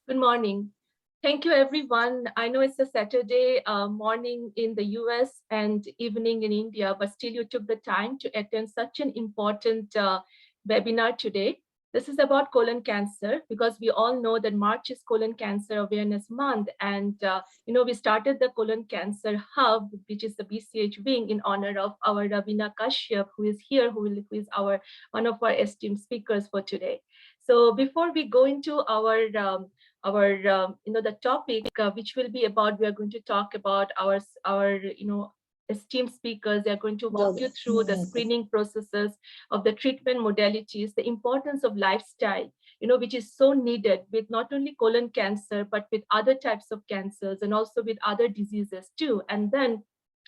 Good morning. Thank you, everyone. I know it's a Saturday morning in the US and evening in India, but still you took the time to attend such an important webinar today. This is about colon cancer because we all know that March is Colon Cancer Awareness Month. And, we started the Colon Cancer Hub, which is the BCH wing, in honor of our Ravina Kashyap, who is here, who is one of our esteemed speakers for today. So before we go into the topic which will be about, we are going to talk about our esteemed speakers. They are going to walk you through the screening processes of the treatment modalities, the importance of lifestyle, which is so needed with not only colon cancer but with other types of cancers and also with other diseases too. And then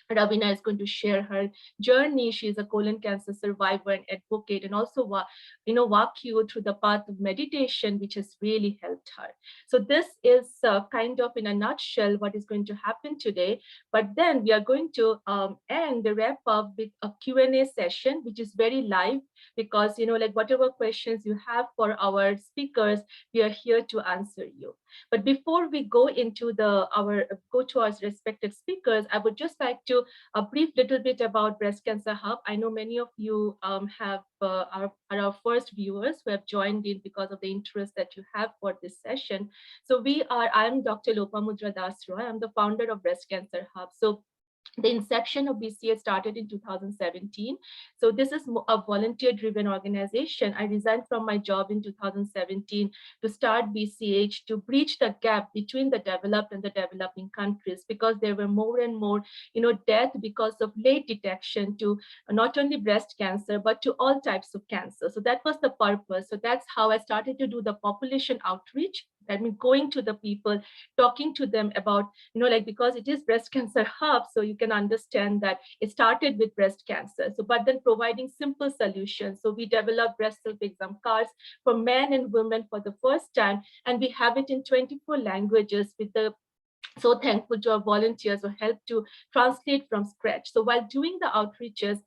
Ravina is going to share her journey. She is a colon cancer survivor and advocate, and also walk you through the path of meditation, which has really helped her. So this is kind of in a nutshell what is going to happen today. But then we are going to end the wrap up with a Q&A session, which is very live because like whatever questions you have for our speakers, we are here to answer you. But before we go into go to our respective speakers, I would just like to a brief little bit about Breast Cancer Hub. I know many of you are our first viewers who have joined in because of the interest that you have for this session. So I'm Dr. Lopamudra Roy. I'm the founder of Breast Cancer Hub. So the inception of BCH started in 2017. So this is a volunteer-driven organization. I resigned from my job in 2017 to start BCH to bridge the gap between the developed and the developing countries, because there were more and more, death because of late detection to not only breast cancer, but to all types of cancer. So that was the purpose. So that's how I started to do the population outreach. I mean, going to the people, talking to them about, because it is Breast Cancer Hub, so you can understand that it started with breast cancer. So, but then providing simple solutions. So we developed breast self-exam cards for men and women for the first time, and we have it in 24 languages with the so thankful to our volunteers who helped to translate from scratch. So while doing the outreaches,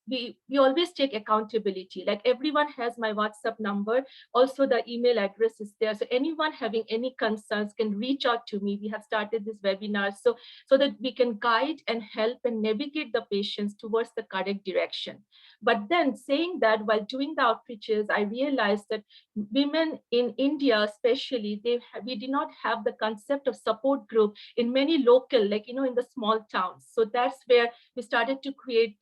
we always take accountability. Like everyone has my WhatsApp number. Also, the email address is there. So anyone having any concerns can reach out to me. We have started this webinar so that we can guide and help and navigate the patients towards the correct direction. But then saying that, while doing the outreaches, I realized that women in India, especially, we did not have the concept of support group in many local, like, in the small towns. So that's where we started to create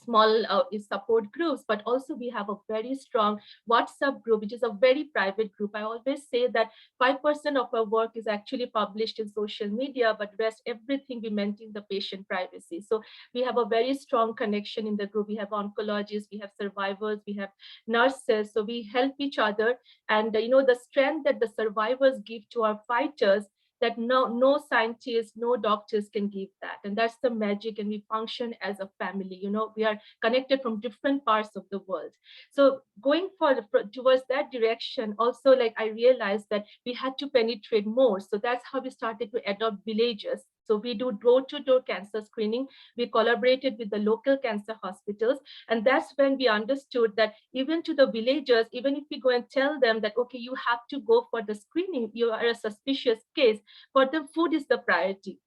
small support groups, but also we have a very strong WhatsApp group, which is a very private group. I always say that 5% of our work is actually published in social media, but rest everything we maintain the patient privacy. So we have a very strong connection in the group. We have oncologists, we have survivors, we have nurses. So we help each other. And the strength that the survivors give to our fighters, that no scientists, no doctors can give that. And that's the magic. And we function as a family. We are connected from different parts of the world. So going towards that direction, also, like, I realized that we had to penetrate more. So that's how we started to adopt villages. So we do door-to-door cancer screening. We collaborated with the local cancer hospitals. And that's when we understood that even to the villagers, even if we go and tell them that, okay, you have to go for the screening, you are a suspicious case, for them, food is the priority.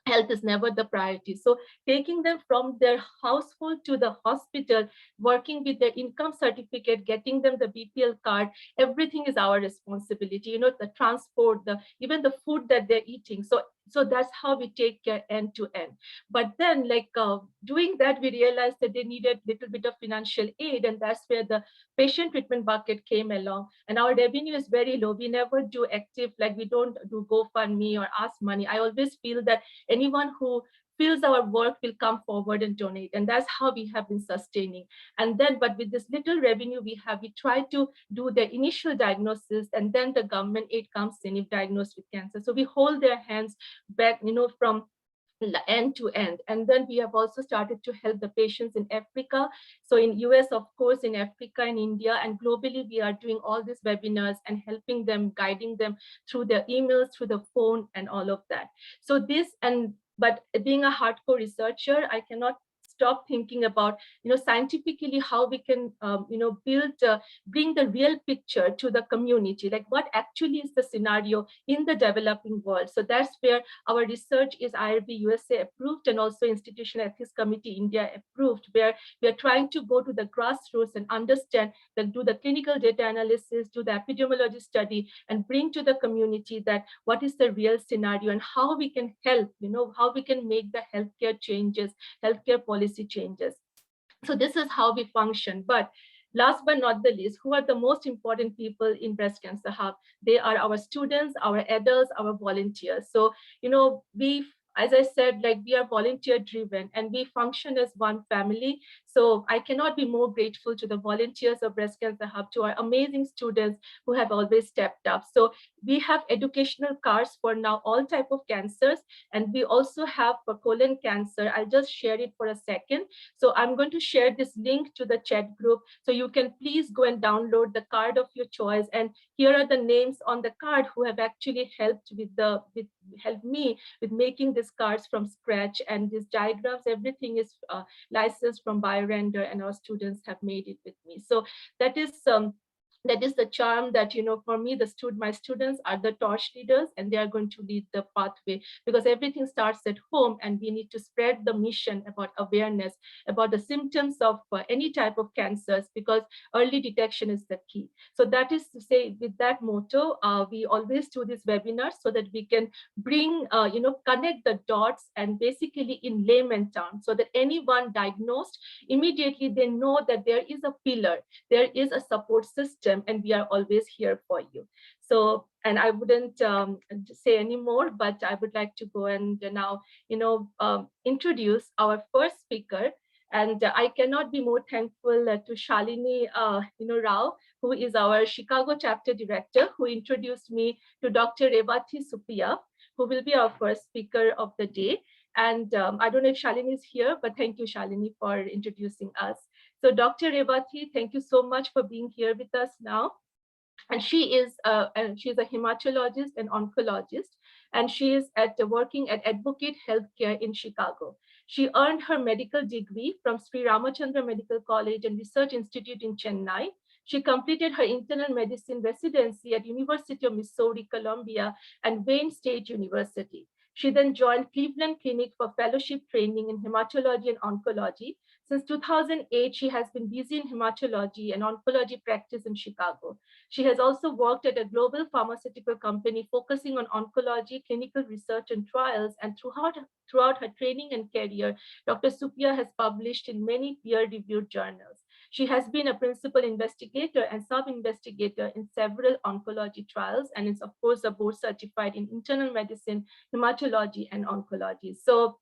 Health is never the priority. So taking them from their household to the hospital, working with their income certificate, getting them the BPL card, everything is our responsibility. The transport, even the food that they're eating. So that's how we take care end to end. But then, like, doing that, we realized that they needed a little bit of financial aid, and that's where the patient treatment bucket came along. And our revenue is very low. We never do active, like, we don't do GoFundMe or ask money. I always feel that anyone who feels our work will come forward and donate. And that's how we have been sustaining. And then, but with this little revenue we try to do the initial diagnosis, and then the government aid comes in if diagnosed with cancer. So we hold their hands back, from end to end. And then we have also started to help the patients in Africa. So in US, of course, in Africa and India, and globally, we are doing all these webinars and helping them, guiding them through their emails, through the phone, and all of that. So but being a hardcore researcher, I cannot stop thinking about, scientifically how we can, bring the real picture to the community, like what actually is the scenario in the developing world. So that's where our research is IRB USA approved and also Institutional Ethics Committee India approved, where we are trying to go to the grassroots and understand, do the clinical data analysis, do the epidemiology study, and bring to the community that what is the real scenario and how we can help, how we can make the healthcare changes, healthcare policy changes. So this is how we function. But last but not the least, who are the most important people in Breast Cancer Hub? They are our students, our adults, our volunteers. So, as I said, like we are volunteer driven and we function as one family. So I cannot be more grateful to the volunteers of Breast Cancer Hub, to our amazing students who have always stepped up. So we have educational cards for now all type of cancers, and we also have for colon cancer. I'll just share it for a second. So I'm going to share this link to the chat group, so you can please go and download the card of your choice. And here are the names on the card who have actually helped helped me with making these cards from scratch, and these diagrams, everything is licensed from BioRender, and our students have made it with me. So that is the charm that, for me, my students are the torch leaders, and they are going to lead the pathway, because everything starts at home, and we need to spread the mission about awareness about the symptoms of any type of cancers, because early detection is the key. So that is to say, with that motto, we always do these webinars so that we can bring, connect the dots, and basically in layman terms, so that anyone diagnosed, immediately they know that there is a pillar, there is a support system, and we are always here for you. So, and I wouldn't say any more, but I would like to go and now, introduce our first speaker. And I cannot be more thankful to Shalini, Rao, who is our Chicago chapter director, who introduced me to Dr. Revathi Suppiah, who will be our first speaker of the day. And I don't know if Shalini is here, but thank you, Shalini, for introducing us. So Dr. Revathi, thank you so much for being here with us now. And she's a hematologist and oncologist, and she is working at Advocate Healthcare in Chicago. She earned her medical degree from Sri Ramachandra Medical College and Research Institute in Chennai. She completed her internal medicine residency at University of Missouri, Columbia, and Wayne State University. She then joined Cleveland Clinic for fellowship training in hematology and oncology. Since 2008, she has been busy in hematology and oncology practice in Chicago. She has also worked at a global pharmaceutical company focusing on oncology, clinical research and trials, and throughout her training and career, Dr. Suppiah has published in many peer-reviewed journals. She has been a principal investigator and sub-investigator in several oncology trials, and is, of course, a board certified in internal medicine, hematology, and oncology. So,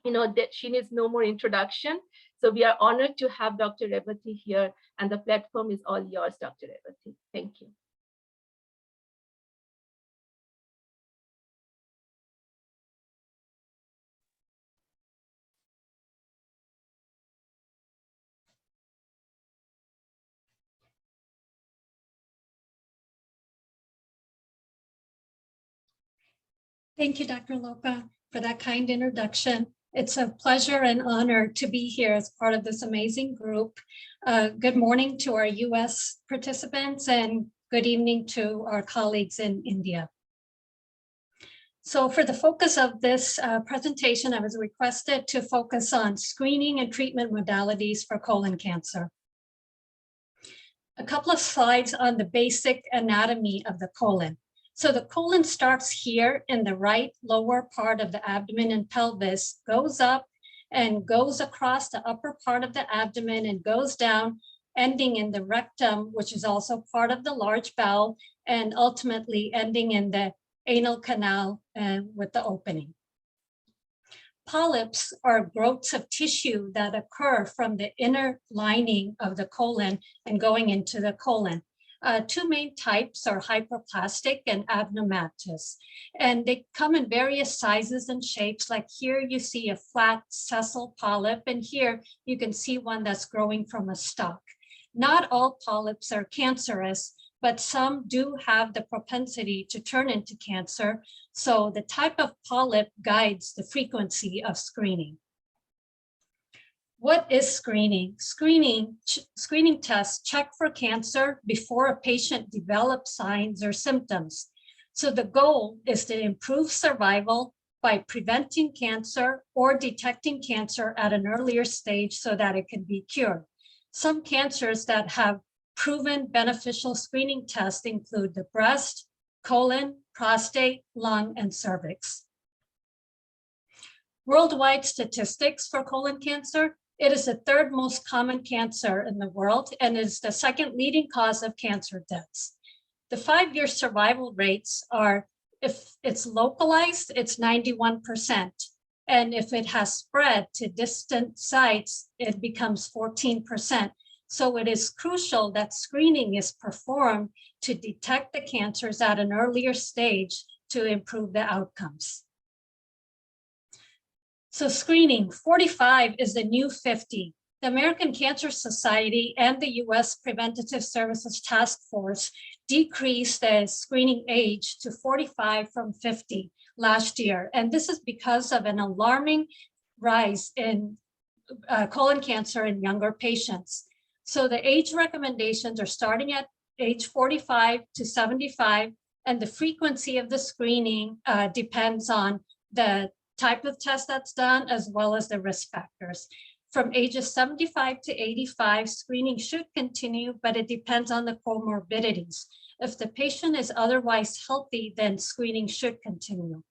that she needs no more introduction. So we are honored to have Dr. Revathi here, and the platform is all yours, Dr. Revathi. Thank you. Thank you, Dr. Lopa, for that kind introduction. It's a pleasure and honor to be here as part of this amazing group. Good morning to our US participants, and good evening to our colleagues in India. So for the focus of this presentation, I was requested to focus on screening and treatment modalities for colon cancer. A couple of slides on the basic anatomy of the colon. So the colon starts here in the right lower part of the abdomen and pelvis, goes up and goes across the upper part of the abdomen and goes down, ending in the rectum, which is also part of the large bowel, and ultimately ending in the anal canal with the opening. Polyps are growths of tissue that occur from the inner lining of the colon and going into the colon. Two main types are hyperplastic and adenomatous, and they come in various sizes and shapes. Like here you see a flat sessile polyp, and here you can see one that's growing from a stalk. Not all polyps are cancerous, but some do have the propensity to turn into cancer. So the type of polyp guides the frequency of screening. What is screening? Screening tests check for cancer before a patient develops signs or symptoms. So the goal is to improve survival by preventing cancer or detecting cancer at an earlier stage so that it can be cured. Some cancers that have proven beneficial screening tests include the breast, colon, prostate, lung, and cervix. Worldwide statistics for colon cancer: it is the third most common cancer in the world and is the second leading cause of cancer deaths. The 5-year survival rates are, if it's localized, it's 91%. And if it has spread to distant sites, it becomes 14%. So it is crucial that screening is performed to detect the cancers at an earlier stage to improve the outcomes. So screening, 45 is the new 50. The American Cancer Society and the US Preventative Services Task Force decreased the screening age to 45 from 50 last year. And this is because of an alarming rise in colon cancer in younger patients. So the age recommendations are starting at age 45 to 75, and the frequency of the screening depends on the type of test that's done, as well as the risk factors. From ages 75 to 85, screening should continue, but it depends on the comorbidities. If the patient is otherwise healthy, then screening should continue.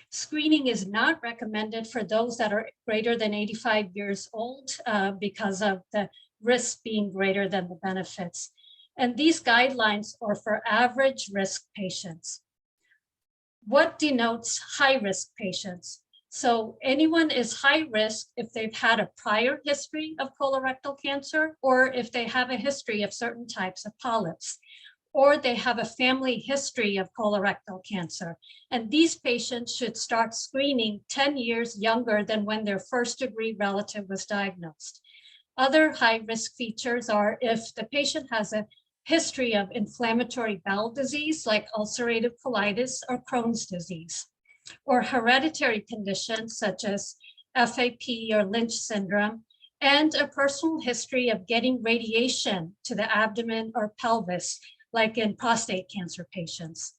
Screening is not recommended for those that are greater than 85 years old because of the risk being greater than the benefits. And these guidelines are for average risk patients. What denotes high-risk patients? So anyone is high risk if they've had a prior history of colorectal cancer, or if they have a history of certain types of polyps, or they have a family history of colorectal cancer. And these patients should start screening 10 years younger than when their first-degree relative was diagnosed. Other high-risk features are if the patient has a history of inflammatory bowel disease like ulcerative colitis or Crohn's disease, or hereditary conditions such as FAP or Lynch syndrome, and a personal history of getting radiation to the abdomen or pelvis, like in prostate cancer patients.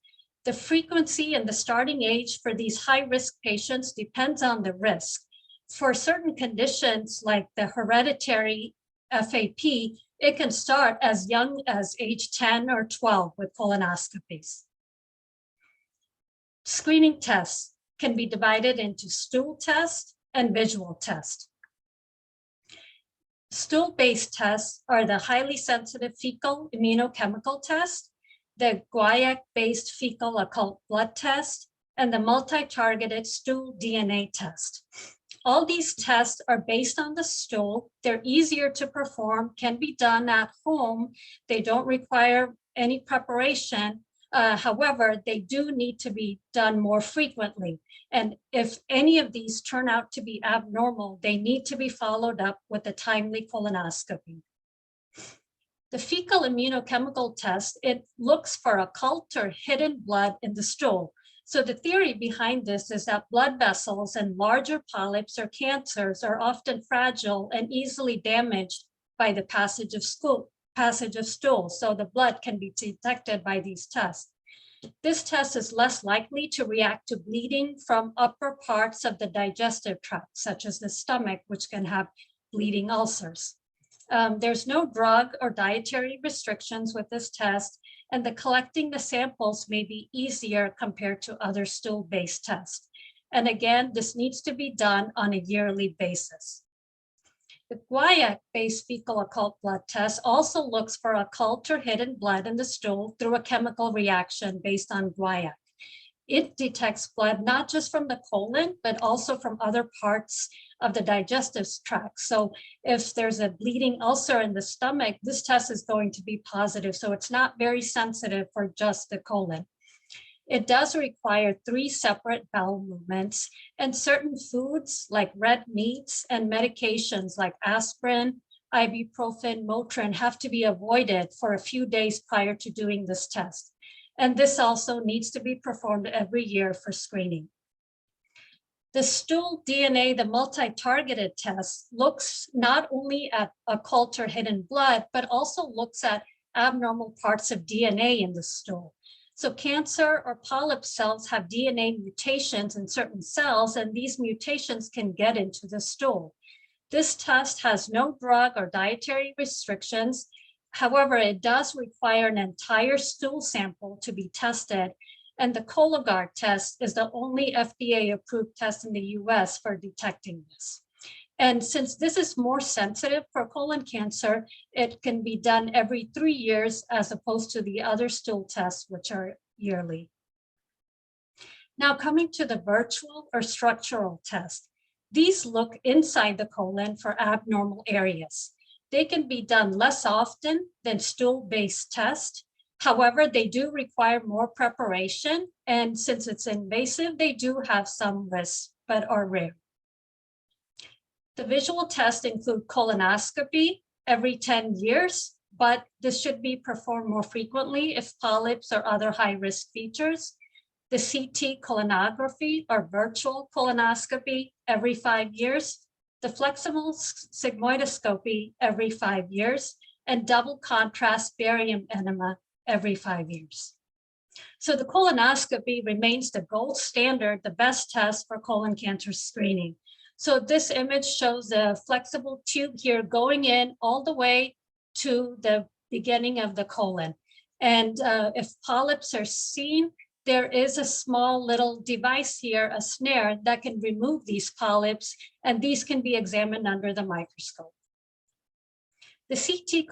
The frequency and the starting age for these high-risk patients depends on the risk. For certain conditions like the hereditary FAP, it can start as young as age 10 or 12 with colonoscopies. Screening tests can be divided into stool test and visual test. Stool-based tests are the highly sensitive fecal immunochemical test, the guaiac-based fecal occult blood test, and the multi-targeted stool DNA test. All these tests are based on the stool. They're easier to perform, can be done at home. They don't require any preparation. However, they do need to be done more frequently. And if any of these turn out to be abnormal, they need to be followed up with a timely colonoscopy. The fecal immunochemical test, it looks for occult or hidden blood in the stool. So the theory behind this is that blood vessels and larger polyps or cancers are often fragile and easily damaged by the passage of stool. So the blood can be detected by these tests. This test is less likely to react to bleeding from upper parts of the digestive tract, such as the stomach, which can have bleeding ulcers. There's no drug or dietary restrictions with this test, and collecting the samples may be easier compared to other stool-based tests. And again, this needs to be done on a yearly basis. The guaiac-based fecal occult blood test also looks for occult or hidden blood in the stool through a chemical reaction based on guaiac. It detects blood not just from the colon, but also from other parts of the digestive tract. So if there's a bleeding ulcer in the stomach, this test is going to be positive. So it's not very sensitive for just the colon. It does require 3 separate bowel movements, and certain foods like red meats and medications like aspirin, ibuprofen, Motrin have to be avoided for a few days prior to doing this test. And this also needs to be performed every year for screening. The stool DNA, the multi-targeted test, looks not only at occult or hidden blood, but also looks at abnormal parts of DNA in the stool. So cancer or polyp cells have DNA mutations in certain cells, and these mutations can get into the stool. This test has no drug or dietary restrictions. However, it does require an entire stool sample to be tested. And the Cologuard test is the only FDA-approved test in the US for detecting this. And since this is more sensitive for colon cancer, it can be done every 3 years as opposed to the other stool tests, which are yearly. Now coming to the virtual or structural test. These look inside the colon for abnormal areas. They can be done less often than stool-based tests. However, they do require more preparation, and since it's invasive, they do have some risks, but are rare. The visual tests include colonoscopy every 10 years, but this should be performed more frequently if polyps or other high-risk features. The CT colonography or virtual colonoscopy every 5 years, the flexible sigmoidoscopy every 5 years, and double contrast barium enema every 5 years. So the colonoscopy remains the gold standard, the best test for colon cancer screening. So this image shows a flexible tube here going in all the way to the beginning of the colon. And if polyps are seen, there is a small little device here, a snare, that can remove these polyps, and these can be examined under the microscope. The CT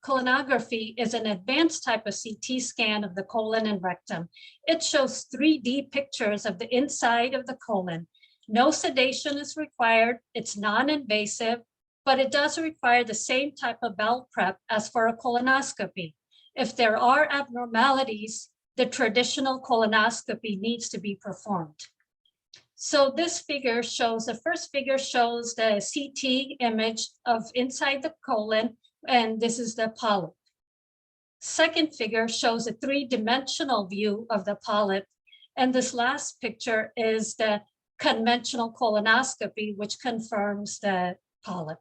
colonography is an advanced type of CT scan of the colon and rectum. It shows 3D pictures of the inside of the colon. No sedation is required. It's non-invasive, but it does require the same type of bowel prep as for a colonoscopy. If there are abnormalities, the traditional colonoscopy needs to be performed. So this figure shows, the first figure shows the CT image of inside the colon, and this is the polyp. Second figure shows a three-dimensional view of the polyp, and this last picture is the conventional colonoscopy, which confirms the polyp.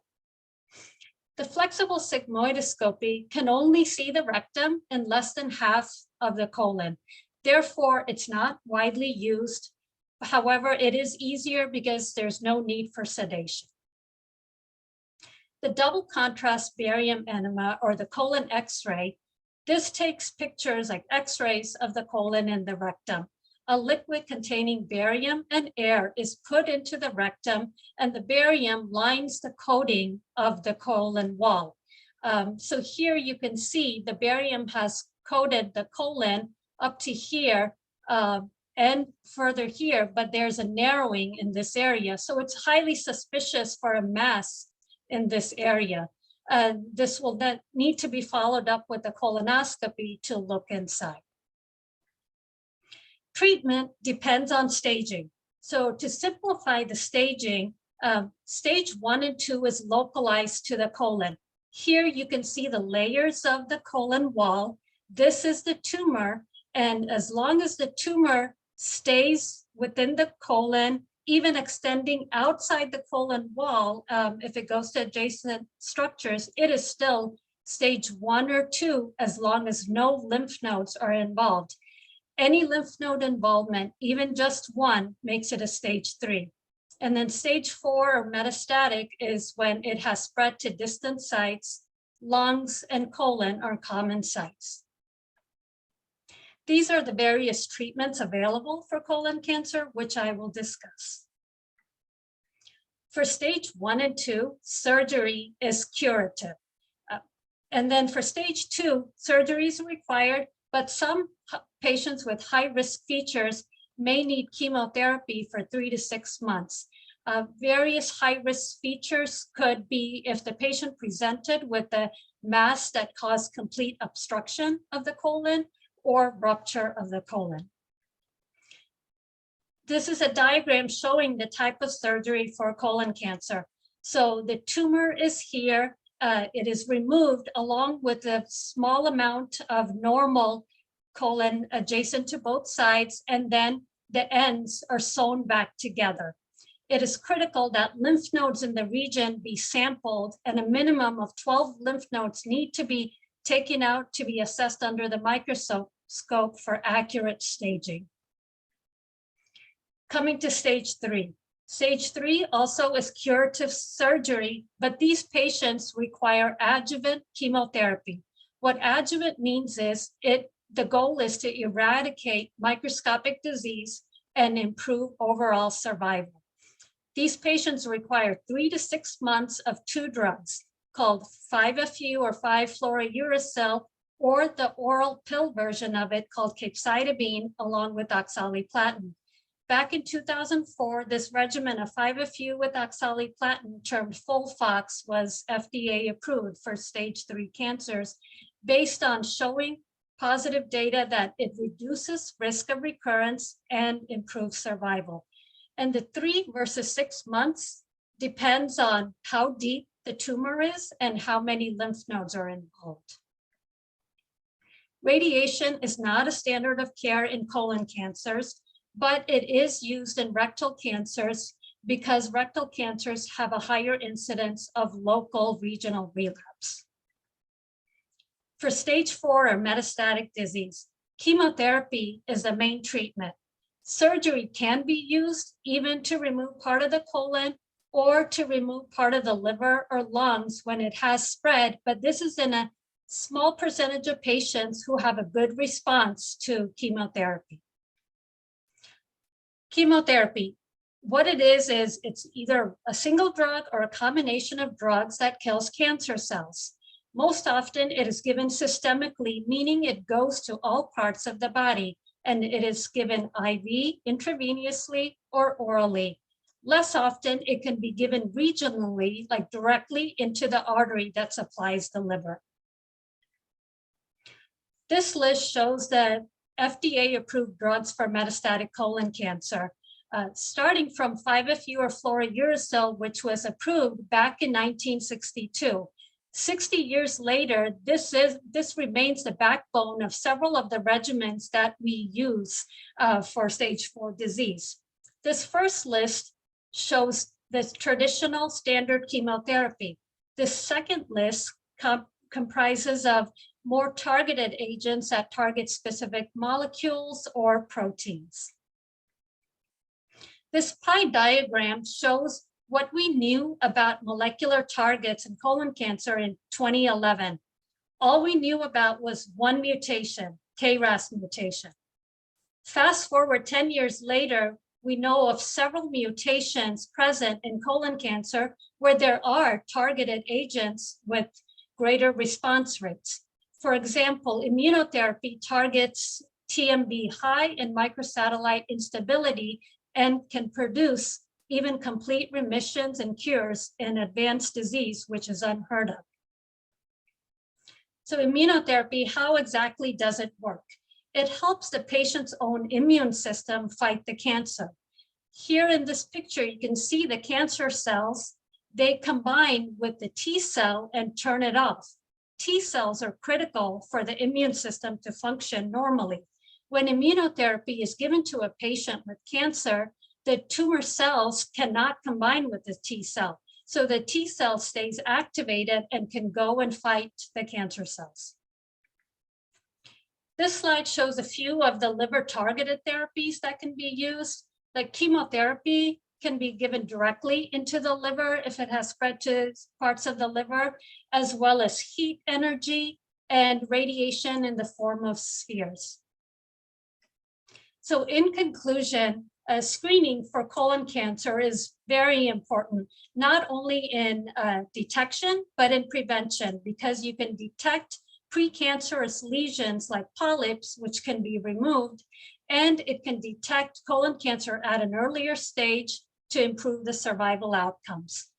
The flexible sigmoidoscopy can only see the rectum and less than half of the colon. Therefore, it's not widely used. However, it is easier because there's no need for sedation. The double contrast barium enema, or the colon X-ray, this takes pictures like X-rays of the colon and the rectum. A liquid containing barium and air is put into the rectum, and the barium lines the coating of the colon wall. So here you can see the barium has coated the colon up to here and further here, but there's a narrowing in this area. So it's highly suspicious for a mass in this area. This will then need to be followed up with a colonoscopy to look inside. Treatment depends on staging. So to simplify the staging, stage 1 and 2 is localized to the colon. Here you can see the layers of the colon wall. This is the tumor, and as long as the tumor stays within the colon, even extending outside the colon wall, if it goes to adjacent structures, it is still stage 1 or 2 as long as no lymph nodes are involved. Any lymph node involvement, even just one, makes it a stage 3. And then stage 4 or metastatic is when it has spread to distant sites. Lungs and colon are common sites. These are the various treatments available for colon cancer, which I will discuss. For stage 1 and 2, surgery is curative. And then for stage 2, surgery is required, but some patients with high-risk features may need chemotherapy for 3 to 6 months. Various high-risk features could be if the patient presented with a mass that caused complete obstruction of the colon or rupture of the colon. This is a diagram showing the type of surgery for colon cancer. So the tumor is here. It is removed along with a small amount of normal colon adjacent to both sides, and then the ends are sewn back together. It is critical that lymph nodes in the region be sampled, and a minimum of 12 lymph nodes need to be taken out to be assessed under the microscope for accurate staging. Coming to stage 3. Stage 3 also is curative surgery, but these patients require adjuvant chemotherapy. What adjuvant means is the goal is to eradicate microscopic disease and improve overall survival. These patients require 3 to 6 months of 2 drugs called 5-FU or 5-fluorouracil, or the oral pill version of it called capecitabine along with oxaliplatin. Back in 2004, this regimen of 5-FU with oxaliplatin, termed FOLFOX, was FDA approved for stage 3 cancers based on showing positive data that it reduces risk of recurrence and improves survival. And the 3 versus 6 months depends on how deep the tumor is and how many lymph nodes are involved. Radiation is not a standard of care in colon cancers, but it is used in rectal cancers because rectal cancers have a higher incidence of local regional relapse. For stage 4 or metastatic disease, chemotherapy is the main treatment. Surgery can be used even to remove part of the colon or to remove part of the liver or lungs when it has spread, but this is in a small percentage of patients who have a good response to chemotherapy. Chemotherapy, what it is it's either a single drug or a combination of drugs that kills cancer cells. Most often it is given systemically, meaning it goes to all parts of the body, and it is given IV, intravenously, or orally. Less often, it can be given regionally, like directly into the artery that supplies the liver. This list shows the FDA-approved drugs for metastatic colon cancer, starting from 5-FU or fluorouracil, which was approved back in 1962. 60 years later, this remains the backbone of several of the regimens that we use for stage 4 disease. This first list shows the traditional standard chemotherapy. The second list comprises of more targeted agents that target specific molecules or proteins. This pie diagram shows what we knew about molecular targets in colon cancer in 2011. All we knew about was one mutation, KRAS mutation. Fast forward 10 years later, we know of several mutations present in colon cancer where there are targeted agents with greater response rates. For example, immunotherapy targets TMB high and microsatellite instability and can produce even complete remissions and cures in advanced disease, which is unheard of. So immunotherapy, how exactly does it work? It helps the patient's own immune system fight the cancer. Here in this picture, you can see the cancer cells, they combine with the T cell and turn it off. T cells are critical for the immune system to function normally. When immunotherapy is given to a patient with cancer, the tumor cells cannot combine with the T cell. So the T cell stays activated and can go and fight the cancer cells. This slide shows a few of the liver-targeted therapies that can be used. Like chemotherapy can be given directly into the liver if it has spread to parts of the liver, as well as heat energy and radiation in the form of spheres. So in conclusion, screening for colon cancer is very important, not only in detection, but in prevention, because you can detect precancerous lesions like polyps, which can be removed, and it can detect colon cancer at an earlier stage to improve the survival outcomes.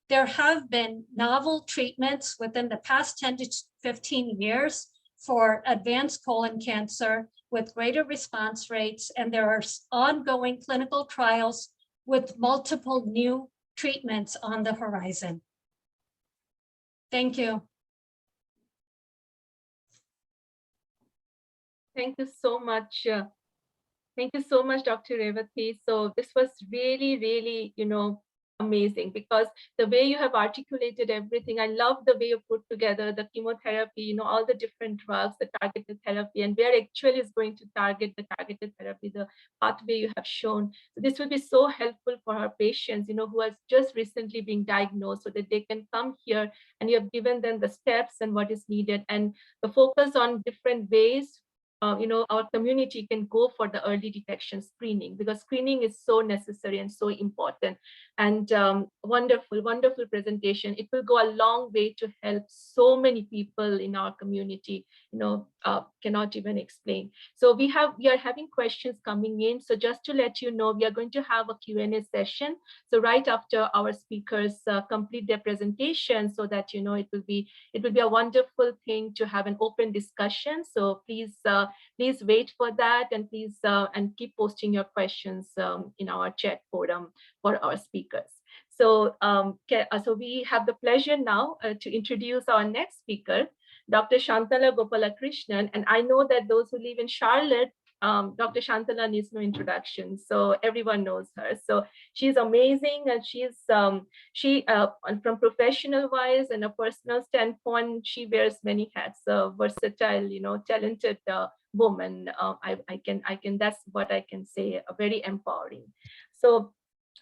There have been novel treatments within the past 10 to 15 years for advanced colon cancer with greater response rates, and there are ongoing clinical trials with multiple new treatments on the horizon. Thank you. Thank you so much, Thank you so much, Dr. Revathi. So this was really, really, amazing, because the way you have articulated everything, I love the way you put together the chemotherapy, all the different drugs, the targeted therapy, and where actually is going to target the targeted therapy, the pathway you have shown. So this will be so helpful for our patients, who has just recently been diagnosed, so that they can come here and you have given them the steps and what is needed, and the focus on different ways. Our community can go for the early detection screening, because screening is so necessary and so important. And wonderful, wonderful presentation. It will go a long way to help so many people in our community, cannot even explain. So we are having questions coming in. So just to let you know, we are going to have a Q&A session. So right after our speakers complete their presentation, so that, it will be a wonderful thing to have an open discussion. So please wait for that, and please and keep posting your questions in our chat forum for our speakers. So so we have the pleasure now to introduce our next speaker, Dr. Shantala Gopalakrishnan. And I know that those who live in Charlotte, Dr. Shantala needs no introduction, so everyone knows her. So she's amazing, and from professional wise and a personal standpoint, she wears many hats. Versatile, talented woman. I can. That's what I can say. Very empowering. So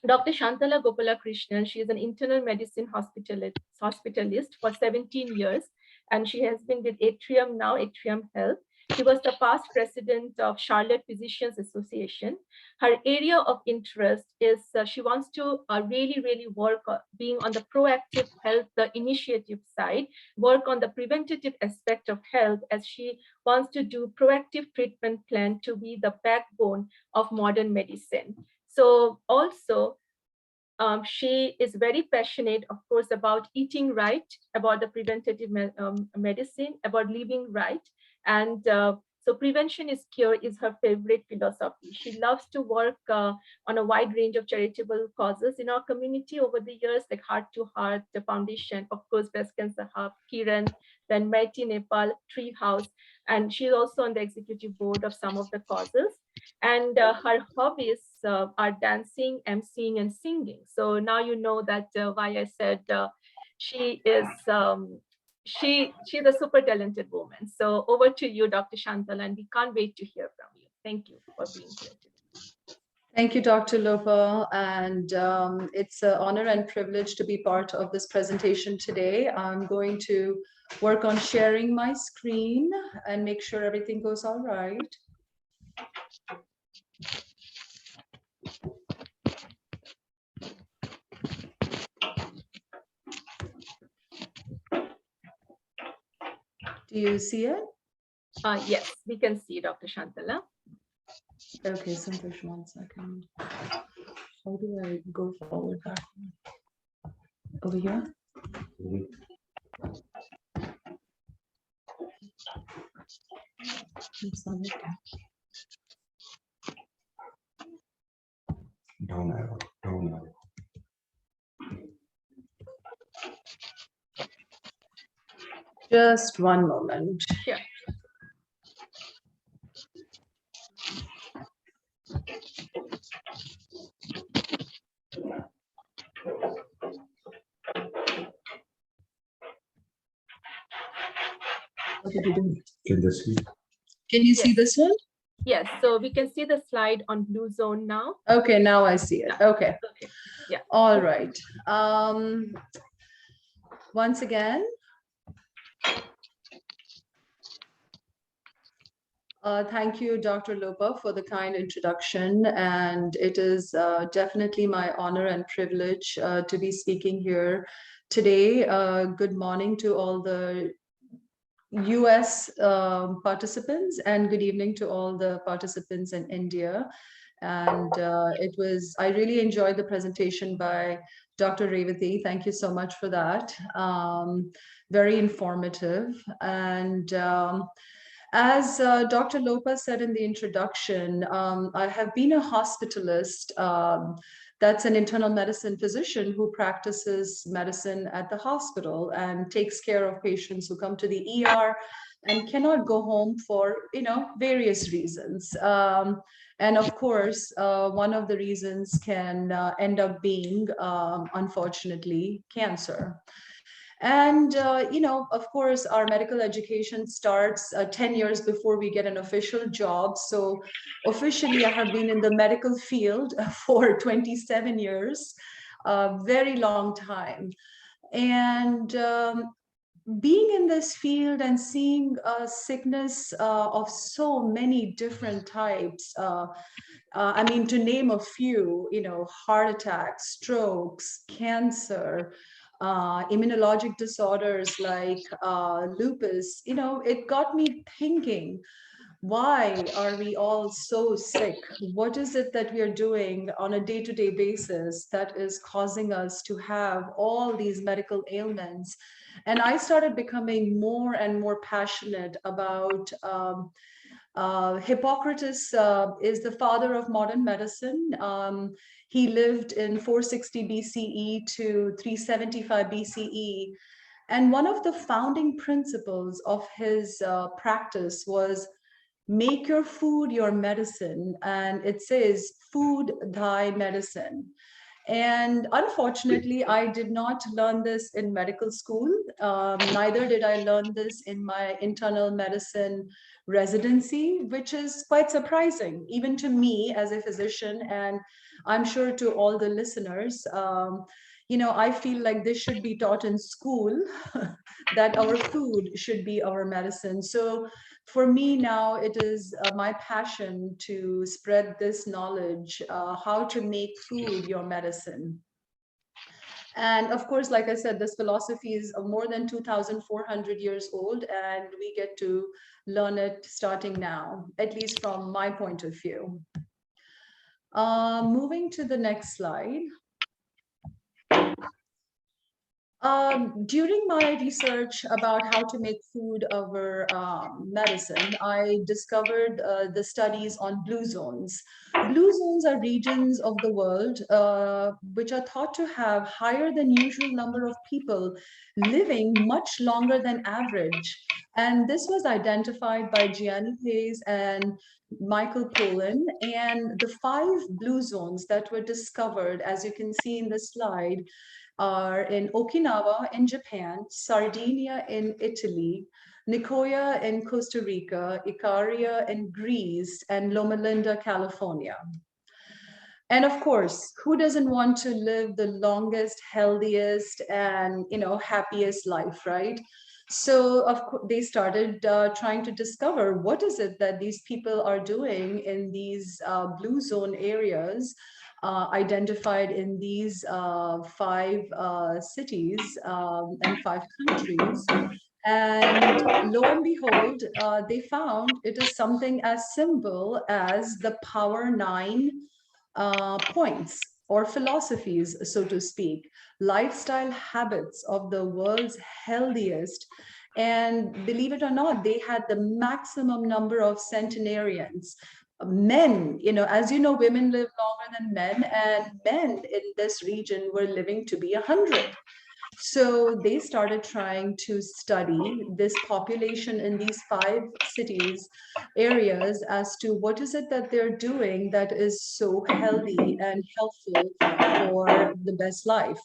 Dr. Shantala Gopalakrishnan, she is an internal medicine hospitalist for 17 years, and she has been with Atrium now, Atrium Health. She was the past president of Charlotte Physicians Association. Her area of interest is she wants to really, really work being on the proactive health, the initiative side, work on the preventative aspect of health, as she wants to do proactive treatment plan to be the backbone of modern medicine. So also, she is very passionate, of course, about eating right, about the preventative medicine, about living right. And so prevention is cure is her favorite philosophy. She loves to work on a wide range of charitable causes in our community over the years, like Heart to Heart, the Foundation, of course, Breast Cancer Hub, Kiran, then Mighty Nepal, Tree House. And she's also on the executive board of some of the causes. And her hobbies are dancing, emceeing, and singing. So now you know that why I said she is she's a super talented woman. So over to you, Dr. Shantala, and we can't wait to hear from you. Thank you for being here today. Thank you, Dr. Lopa, and it's an honor and privilege to be part of this presentation today. I'm going to work on sharing my screen and make sure everything goes all right. Do you see it? Yes, we can see Dr. Shantala. Okay, Santosh, 1 second. How do I go forward back? Over here? Down arrow, down arrow. Just one moment. Sure. What did you do? Can you see? Can you see this one? Yes, so we can see the slide on blue zone now. Okay, now I see it. Okay. Okay. Yeah. All right. Once again, thank you, Dr. Lopa, for the kind introduction. And it is definitely my honor and privilege to be speaking here today. Good morning to all the US participants, and good evening to all the participants in India. And I really enjoyed the presentation by Dr. Revathi. Thank you so much for that. Very informative. And as Dr. Lopa said in the introduction, I have been a hospitalist. That's an internal medicine physician who practices medicine at the hospital and takes care of patients who come to the ER and cannot go home for, various reasons. And of course, one of the reasons can end up being, unfortunately, cancer. And, of course, our medical education starts 10 years before we get an official job. So officially, I have been in the medical field for 27 years, a very long time. And being in this field and seeing sickness of so many different types, I mean, to name a few, heart attacks, strokes, cancer, immunologic disorders like lupus, it got me thinking, why are we all so sick? What is it that we are doing on a day-to-day basis that is causing us to have all these medical ailments? And I started becoming more and more passionate about Hippocrates is the father of modern medicine. He lived in 460 BCE to 375 BCE. And one of the founding principles of his practice was make your food your medicine. And it says, food thy medicine. And unfortunately, I did not learn this in medical school. Neither did I learn this in my internal medicine residency, which is quite surprising, even to me as a physician, and I'm sure to all the listeners. I feel like this should be taught in school, that our food should be our medicine. So for me now, it is my passion to spread this knowledge, how to make food your medicine. And of course, like I said, this philosophy is more than 2,400 years old, and we get to learn it starting now, at least from my point of view. Moving to the next slide. During my research about how to make food our medicine, I discovered the studies on blue zones. Blue zones are regions of the world which are thought to have higher than usual number of people living much longer than average. And this was identified by Gianni Hayes and Michael Pollan. And the 5 blue zones that were discovered, as you can see in the slide, are in Okinawa in Japan, Sardinia in Italy, Nicoya in Costa Rica, Icaria in Greece, and Loma Linda, California. And of course, who doesn't want to live the longest, healthiest, and happiest life, right? So of course, they started trying to discover what is it that these people are doing in these blue zone areas identified in these 5 cities and 5 countries. And lo and behold, they found it is something as simple as the Power 9 points or philosophies, so to speak, lifestyle habits of the world's healthiest. And believe it or not, they had the maximum number of centenarians. Men, as you know, women live longer than men, and men in this region were living to be 100. So they started trying to study this population in these 5 cities, areas, as to what is it that they're doing that is so healthy and helpful for the best life.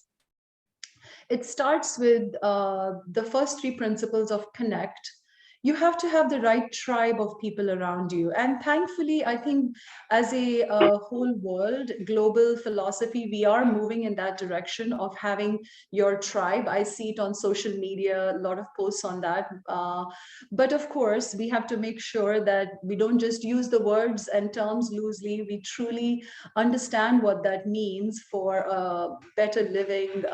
It starts with the first 3 principles of connect. You have to have the right tribe of people around you. And thankfully, I think as a whole world, global philosophy, we are moving in that direction of having your tribe. I see it on social media, a lot of posts on that. But of course, we have to make sure that we don't just use the words and terms loosely. We truly understand what that means for better living,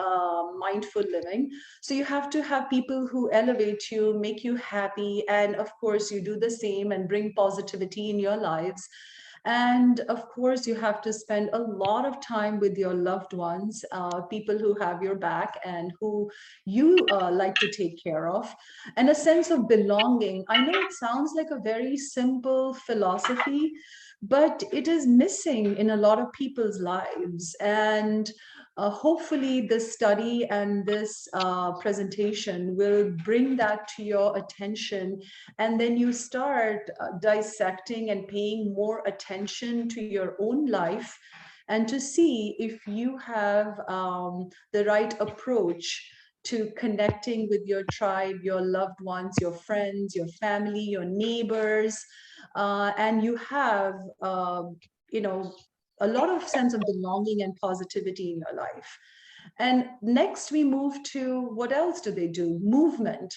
mindful living. So you have to have people who elevate you, make you happy, and of course you do the same and bring positivity in your lives. And of course you have to spend a lot of time with your loved ones, people who have your back and who you like to take care of, and a sense of belonging. I know it sounds like a very simple philosophy, but it is missing in a lot of people's lives. And Hopefully this study and this presentation will bring that to your attention, and then you start dissecting and paying more attention to your own life, and to see if you have the right approach to connecting with your tribe, your loved ones, your friends, your family, your neighbors, and you have, you know, a lot of sense of belonging and positivity in your life. And next we move to, what else do they do? Movement.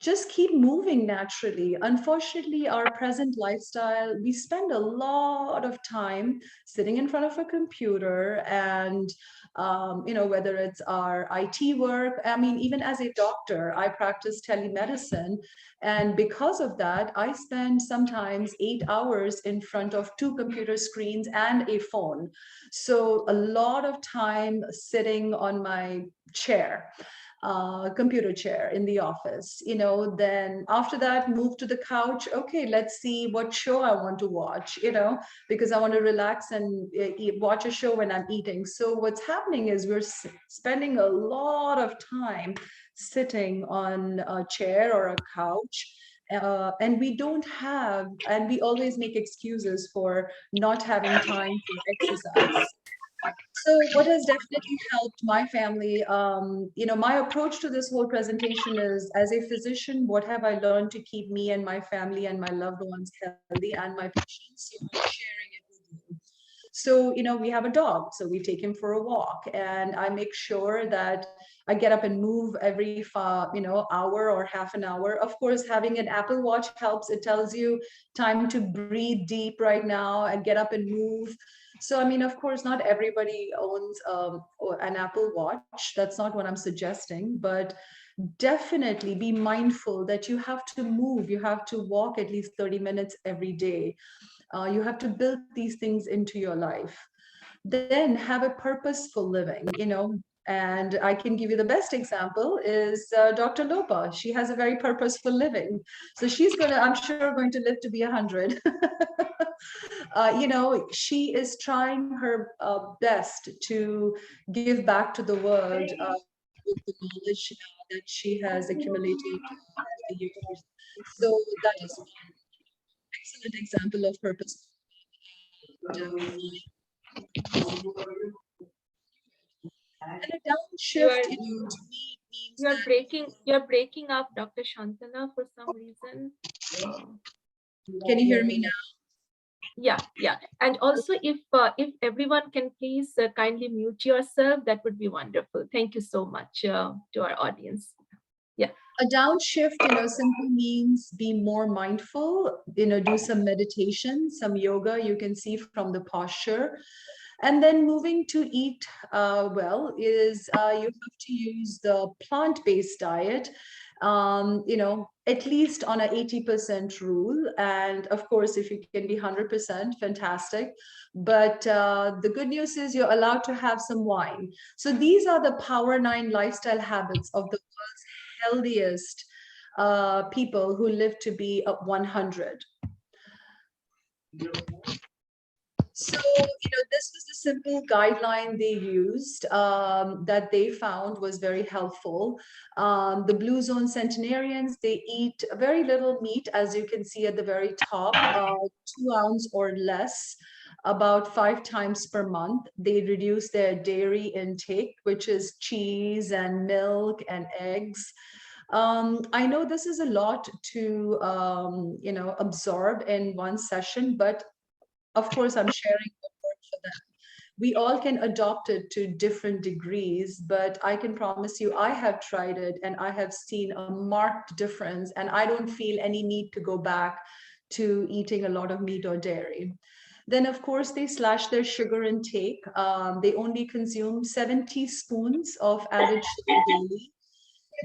Just keep moving naturally. Unfortunately, our present lifestyle, we spend a lot of time sitting in front of a computer, and whether it's our IT work. I mean, even as a doctor, I practice telemedicine, and because of that, I spend sometimes 8 hours in front of 2 computer screens and a phone. So a lot of time sitting on my chair, computer chair in the office, then after that move to the couch. Okay, let's see what show I want to watch, because I want to relax and watch a show when I'm eating. So what's happening is we're spending a lot of time sitting on a chair or a couch, and we don't have, and we always make excuses for not having time for exercise. So what has definitely helped my family, my approach to this whole presentation is, as a physician, what have I learned to keep me and my family and my loved ones healthy, and my patients? So I'm sharing it with you. So, we have a dog, so we take him for a walk, and I make sure that I get up and move every, hour or half an hour. Of course, having an Apple Watch helps. It tells you time to breathe deep right now and get up and move. So, I mean, of course, not everybody owns an Apple Watch. That's not what I'm suggesting, but definitely be mindful that you have to move. You have to walk at least 30 minutes every day. You have to build these things into your life. Then have a purposeful living, and I can give you the best example is Dr. Lopa. She has a very purposeful living. So she's I'm sure, going to live to be 100. She is trying her best to give back to the world with the knowledge that she has accumulated over the years. So that is one excellent example of purpose. And a downshift, to me, means you're breaking up, Dr. Shantala, for some reason. Can you hear me now? Yeah. And also, if everyone can please kindly mute yourself, that would be wonderful. Thank you so much to our audience. Yeah. A downshift, simply means be more mindful, do some meditation, some yoga, you can see from the posture. And then moving to eat well is you have to use the plant-based diet, at least on a 80% rule. And of course, if you can be 100%, fantastic. But the good news is you're allowed to have some wine. So these are the Power 9 lifestyle habits of the world's healthiest people who live to be 100. So, this was the simple guideline they used that they found was very helpful. The Blue Zone centenarians, they eat very little meat, as you can see at the very top, 2 ounces or less, about 5 times per month. They reduce their dairy intake, which is cheese and milk and eggs. I know this is a lot to, absorb in one session, but of course, I'm sharing what worked for them. We all can adopt it to different degrees, but I can promise you, I have tried it and I have seen a marked difference, and I don't feel any need to go back to eating a lot of meat or dairy. Then, of course, they slash their sugar intake. They only consume 7 teaspoons of added sugar daily.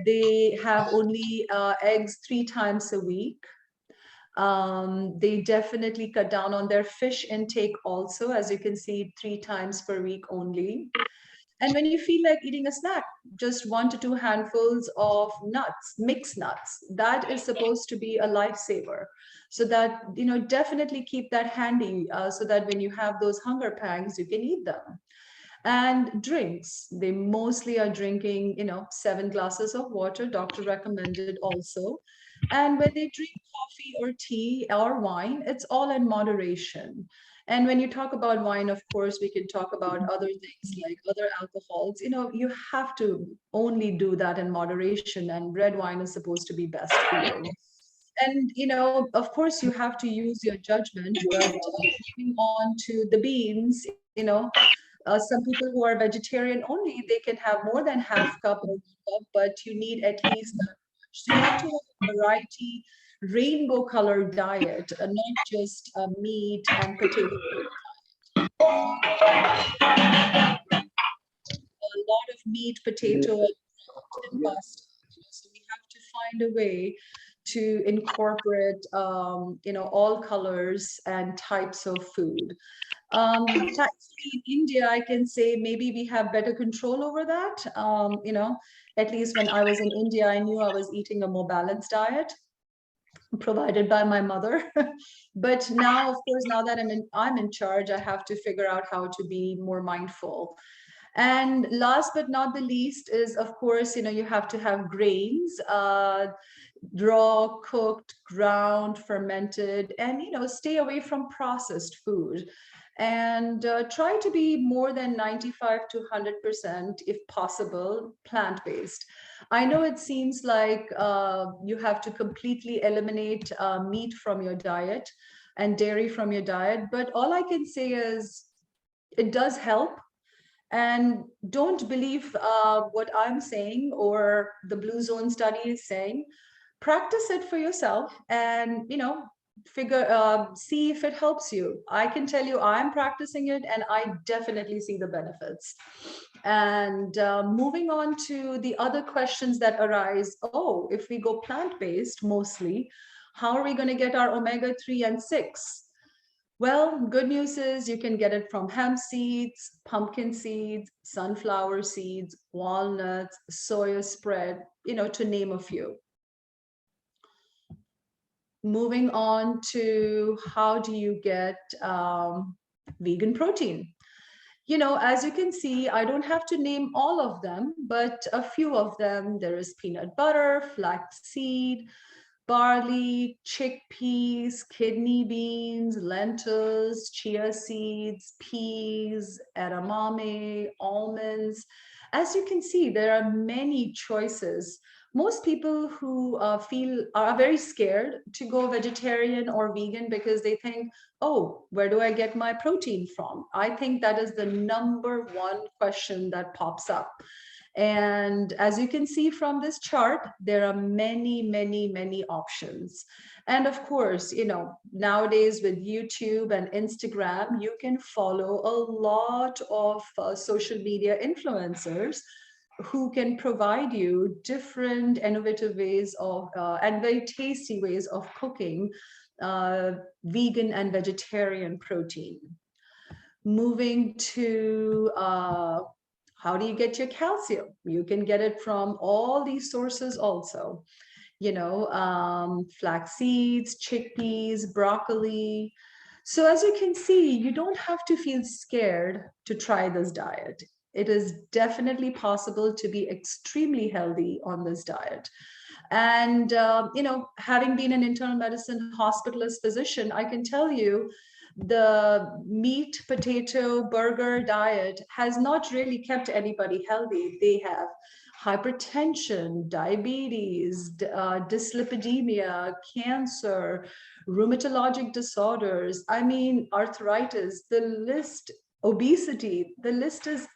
They have only eggs 3 times a week. They definitely cut down on their fish intake also, as you can see, 3 times per week only. And when you feel like eating a snack, just 1 to 2 handfuls of nuts, mixed nuts, that is supposed to be a lifesaver. So that, definitely keep that handy so that when you have those hunger pangs, you can eat them. And drinks, they mostly are drinking, 7 glasses of water, doctor recommended also. And when they drink coffee or tea or wine, it's all in moderation. And when you talk about wine, of course, we can talk about other things like other alcohols. You have to only do that in moderation, and red wine is supposed to be best for you. And, of course, you have to use your judgment, but moving on to the beans, some people who are vegetarian only, they can have more than half cup or cup, but you need at least that much. So you have to have a variety, rainbow colored diet, not just meat and potato. A lot of meat, potato, and pasta. So we have to find a way to incorporate, all colors and types of food. Thankfully, in India, I can say maybe we have better control over that. At least when I was in India, I knew I was eating a more balanced diet provided by my mother. But now, of course, now that I'm in charge, I have to figure out how to be more mindful. And last but not the least is, of course, you have to have grains, raw, cooked, ground, fermented, and, stay away from processed food. And try to be more than 95 to 100%, if possible, plant-based. I know it seems like you have to completely eliminate meat from your diet and dairy from your diet, but all I can say is it does help. And don't believe what I'm saying or the Blue Zone study is saying. Practice it for yourself, and see if it helps you. I can tell you I'm practicing it, and I definitely see the benefits. And moving on to the other questions that arise. Oh, if we go plant-based mostly, how are we going to get our omega-3 and 6? Well, good news is you can get it from hemp seeds, pumpkin seeds, sunflower seeds, walnuts, soya spread, to name a few. Moving on to how do you get vegan protein? As you can see, I don't have to name all of them, but a few of them. There is peanut butter, flaxseed, barley, chickpeas, kidney beans, lentils, chia seeds, peas, edamame, almonds. As you can see, there are many choices. Most people who are very scared to go vegetarian or vegan because they think, oh, where do I get my protein from? I think that is the number one question that pops up. And as you can see from this chart, there are many, many, many options. And of course, nowadays with YouTube and Instagram, you can follow a lot of social media influencers who can provide you different innovative ways of and very tasty ways of cooking vegan and vegetarian protein. Moving to how do you get your calcium? You can get it from all these sources also. Flax seeds, chickpeas, broccoli. So as you can see, you don't have to feel scared to try this diet. It is definitely possible to be extremely healthy on this diet. And, having been an internal medicine hospitalist physician, I can tell you the meat, potato, burger diet has not really kept anybody healthy. They have hypertension, diabetes, dyslipidemia, cancer, rheumatologic disorders, arthritis, the list, obesity, the list is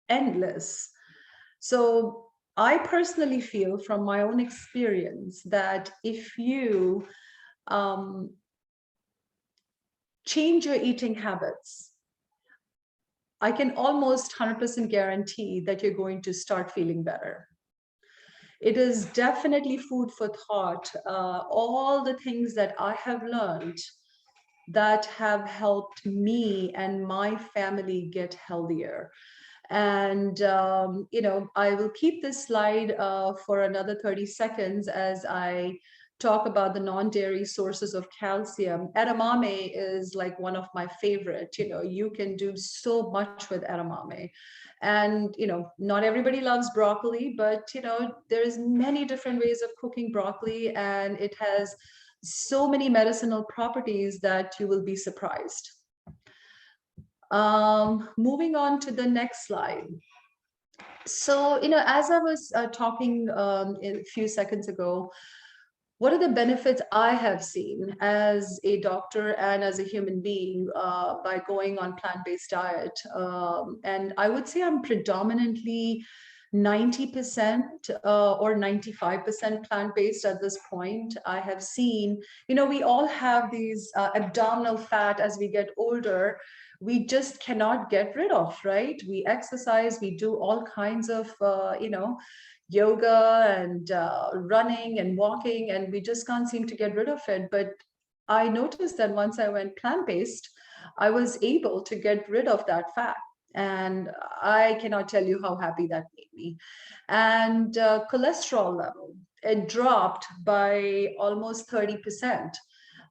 endless. So I personally feel from my own experience that if you change your eating habits, I can almost 100% guarantee that you're going to start feeling better. It is definitely food for thought. All the things that I have learned that have helped me and my family get healthier. And, I will keep this slide for another 30 seconds as I talk about the non-dairy sources of calcium, edamame is like one of my favorite. You can do so much with edamame. And, not everybody loves broccoli, but, there's many different ways of cooking broccoli, and it has so many medicinal properties that you will be surprised. Moving on to the next slide. So, as I was talking a few seconds ago, what are the benefits I have seen as a doctor and as a human being by going on plant-based diet? And I would say I'm predominantly 90% or 95% plant-based at this point. I have seen, we all have these abdominal fat as we get older. We just cannot get rid of, right? We exercise, we do all kinds of, yoga and running and walking, and we just can't seem to get rid of it. But I noticed that once I went plant-based, I was able to get rid of that fat. And I cannot tell you how happy that made me. And cholesterol level, it dropped by almost 30%.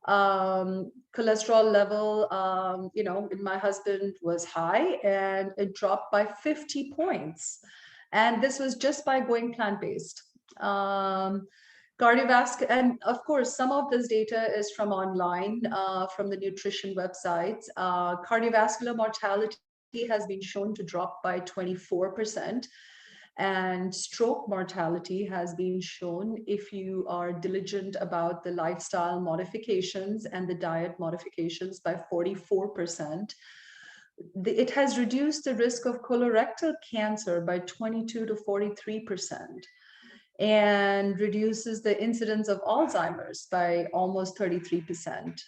Cholesterol level, in my husband was high, and it dropped by 50 points. And this was just by going plant-based. Cardiovascular, and of course, some of this data is from online, from the nutrition websites. Cardiovascular mortality has been shown to drop by 24%. And stroke mortality has been shown, if you are diligent about the lifestyle modifications and the diet modifications, by 44%. It has reduced the risk of colorectal cancer by 22 to 43%, and reduces the incidence of Alzheimer's by almost 33%.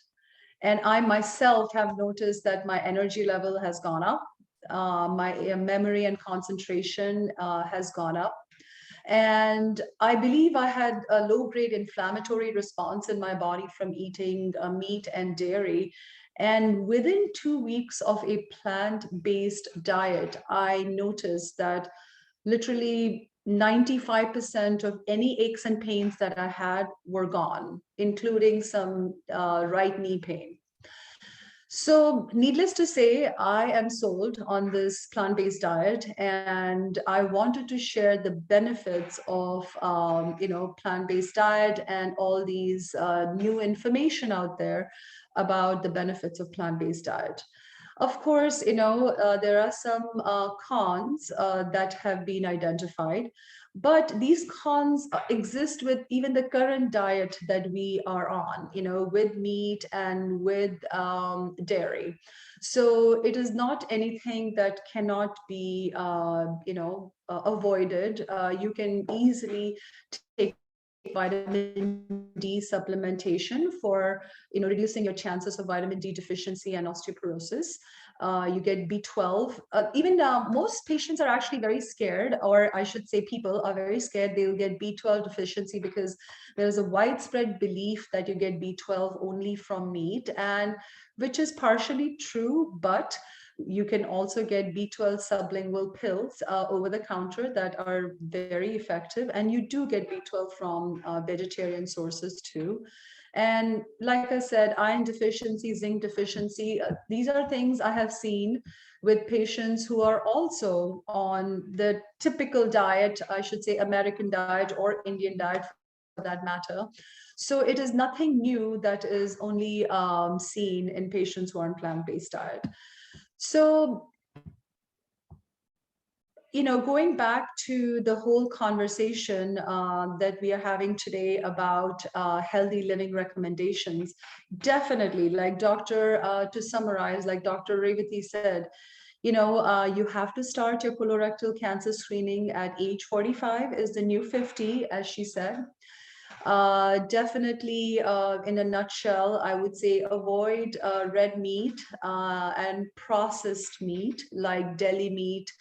And I myself have noticed that my energy level has gone up. My memory and concentration has gone up. And I believe I had a low-grade inflammatory response in my body from eating meat and dairy. And within 2 weeks of a plant-based diet, I noticed that literally 95% of any aches and pains that I had were gone, including some right knee pain. So needless to say, I am sold on this plant-based diet, and I wanted to share the benefits of, plant-based diet and all these new information out there about the benefits of plant-based diet. Of course, there are some cons that have been identified, but these cons exist with even the current diet that we are on, with meat and with dairy. So it is not anything that cannot be, avoided. You can easily take vitamin D supplementation for reducing your chances of vitamin D deficiency and osteoporosis. You get B12. Even most patients are actually very scared, or I should say people are very scared they'll get B12 deficiency, because there's a widespread belief that you get B12 only from meat, and which is partially true, but you can also get B12 sublingual pills over the counter that are very effective. And you do get B12 from vegetarian sources too. And like I said, iron deficiency, zinc deficiency, these are things I have seen with patients who are also on the typical diet, I should say American diet or Indian diet for that matter. So it is nothing new that is only seen in patients who are on plant-based diet. So, going back to the whole conversation that we are having today about healthy living recommendations, definitely, like to summarize, like Dr. Revathi said, you have to start your colorectal cancer screening at age 45 is the new 50, as she said. Definitely, in a nutshell, I would say avoid red meat and processed meat like deli meat.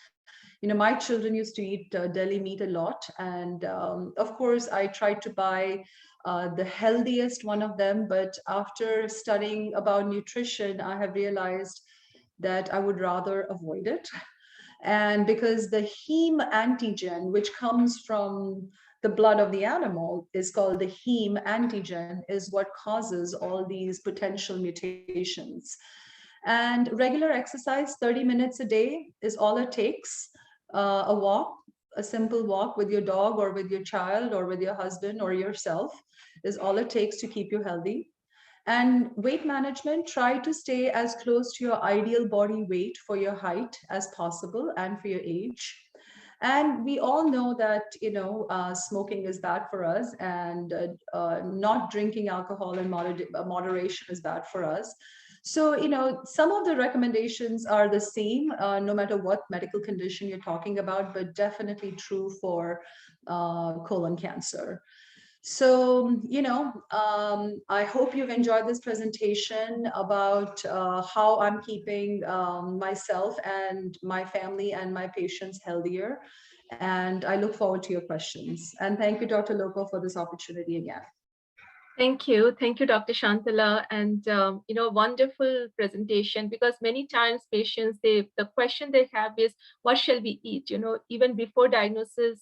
My children used to eat deli meat a lot. And of course, I tried to buy the healthiest one of them. But after studying about nutrition, I have realized that I would rather avoid it. And because the heme antigen, which comes from the blood of the animal is called the heme antigen, is what causes all these potential mutations. And regular exercise, 30 minutes a day is all it takes. A walk, a simple walk with your dog or with your child or with your husband or yourself is all it takes to keep you healthy. And weight management, try to stay as close to your ideal body weight for your height as possible and for your age. And we all know that, smoking is bad for us, and not drinking alcohol in moderation is bad for us. So, some of the recommendations are the same, no matter what medical condition you're talking about, but definitely true for colon cancer. So, I hope you've enjoyed this presentation about how I'm keeping myself and my family and my patients healthier. And I look forward to your questions. And thank you, Dr. Lopa, for this opportunity again. Thank you, Dr. Shantala, and wonderful presentation. Because many times patients, the question they have is, what shall we eat? Even before diagnosis,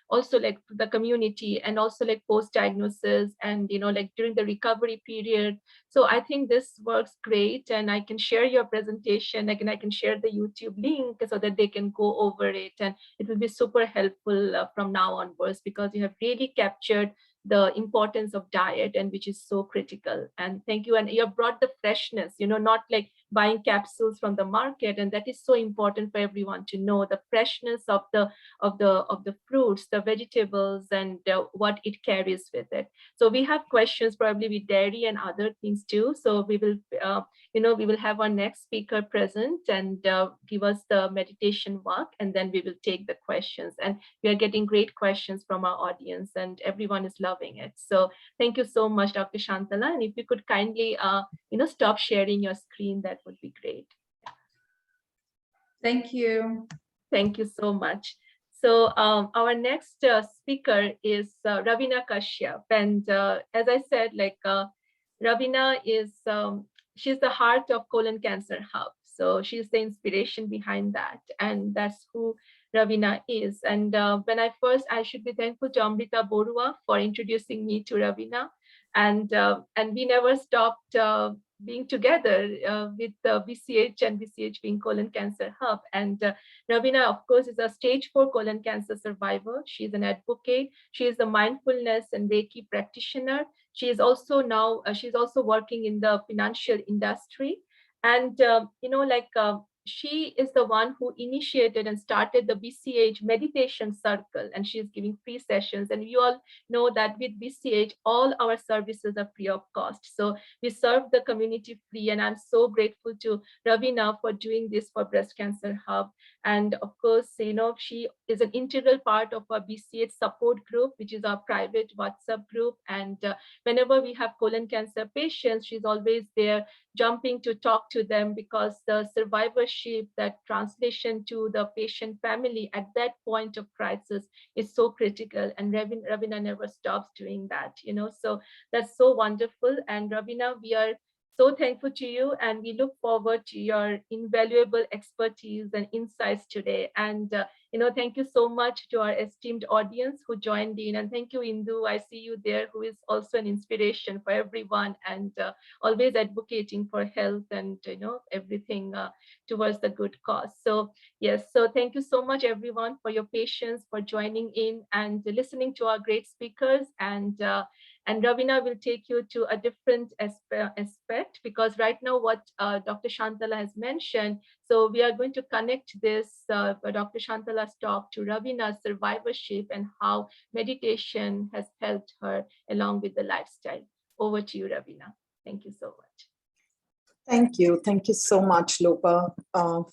also like the community, and also like post diagnosis, and like during the recovery period. So I think this works great, and I can share your presentation. I can share the YouTube link so that they can go over it, and it will be super helpful from now onwards, because you have really captured the importance of diet, and which is so critical. And thank you. And you have brought the freshness, not like buying capsules from the market. And that is so important for everyone to know the freshness of the fruits, the vegetables, and what it carries with it. So we have questions probably with dairy and other things too. So we will we will have our next speaker present and give us the meditation walk, and then we will take the questions. And we are getting great questions from our audience, and everyone is loving it. So thank you so much, Dr. Shantala. And if you could kindly, stop sharing your screen, that would be great. Thank you. Thank you so much. So our next speaker is Ravina Kashyap. And as I said, Ravina is, she's the heart of Colon Cancer Hub. So she's the inspiration behind that. And that's who Ravina is. And I should be thankful to Amrita Borua for introducing me to Ravina. And we never stopped being together with BCH and BCH being Colon Cancer Hub. And Ravina, of course, is a stage 4 colon cancer survivor. She's an advocate. She is a mindfulness and Reiki practitioner. She is also now, she's also working in the financial industry. And, she is the one who initiated and started the BCH meditation circle, and she's giving free sessions. And you all know that with BCH, all our services are free of cost. So we serve the community free, and I'm so grateful to Ravina for doing this for Breast Cancer Hub. And of course, she is an integral part of our BCH support group, which is our private WhatsApp group. And whenever we have colon cancer patients, she's always there jumping to talk to them, because the survivorship, that translation to the patient family at that point of crisis is so critical. And Ravina never stops doing that, so that's so wonderful. And Ravina, we are so thankful to you, and we look forward to your invaluable expertise and insights today. And thank you so much to our esteemed audience who joined in. And thank you, Indu. I see you there, who is also an inspiration for everyone, and always advocating for health and everything towards the good cause. So yes, so thank you so much, everyone, for your patience, for joining in and listening to our great speakers. And Ravina will take you to a different aspect, because right now what Dr. Shantala has mentioned, so we are going to connect this Dr. Shantala's talk to Ravina's survivorship and how meditation has helped her along with the lifestyle. Over to you, Ravina. Thank you so much. Thank you. Thank you so much, Lopa,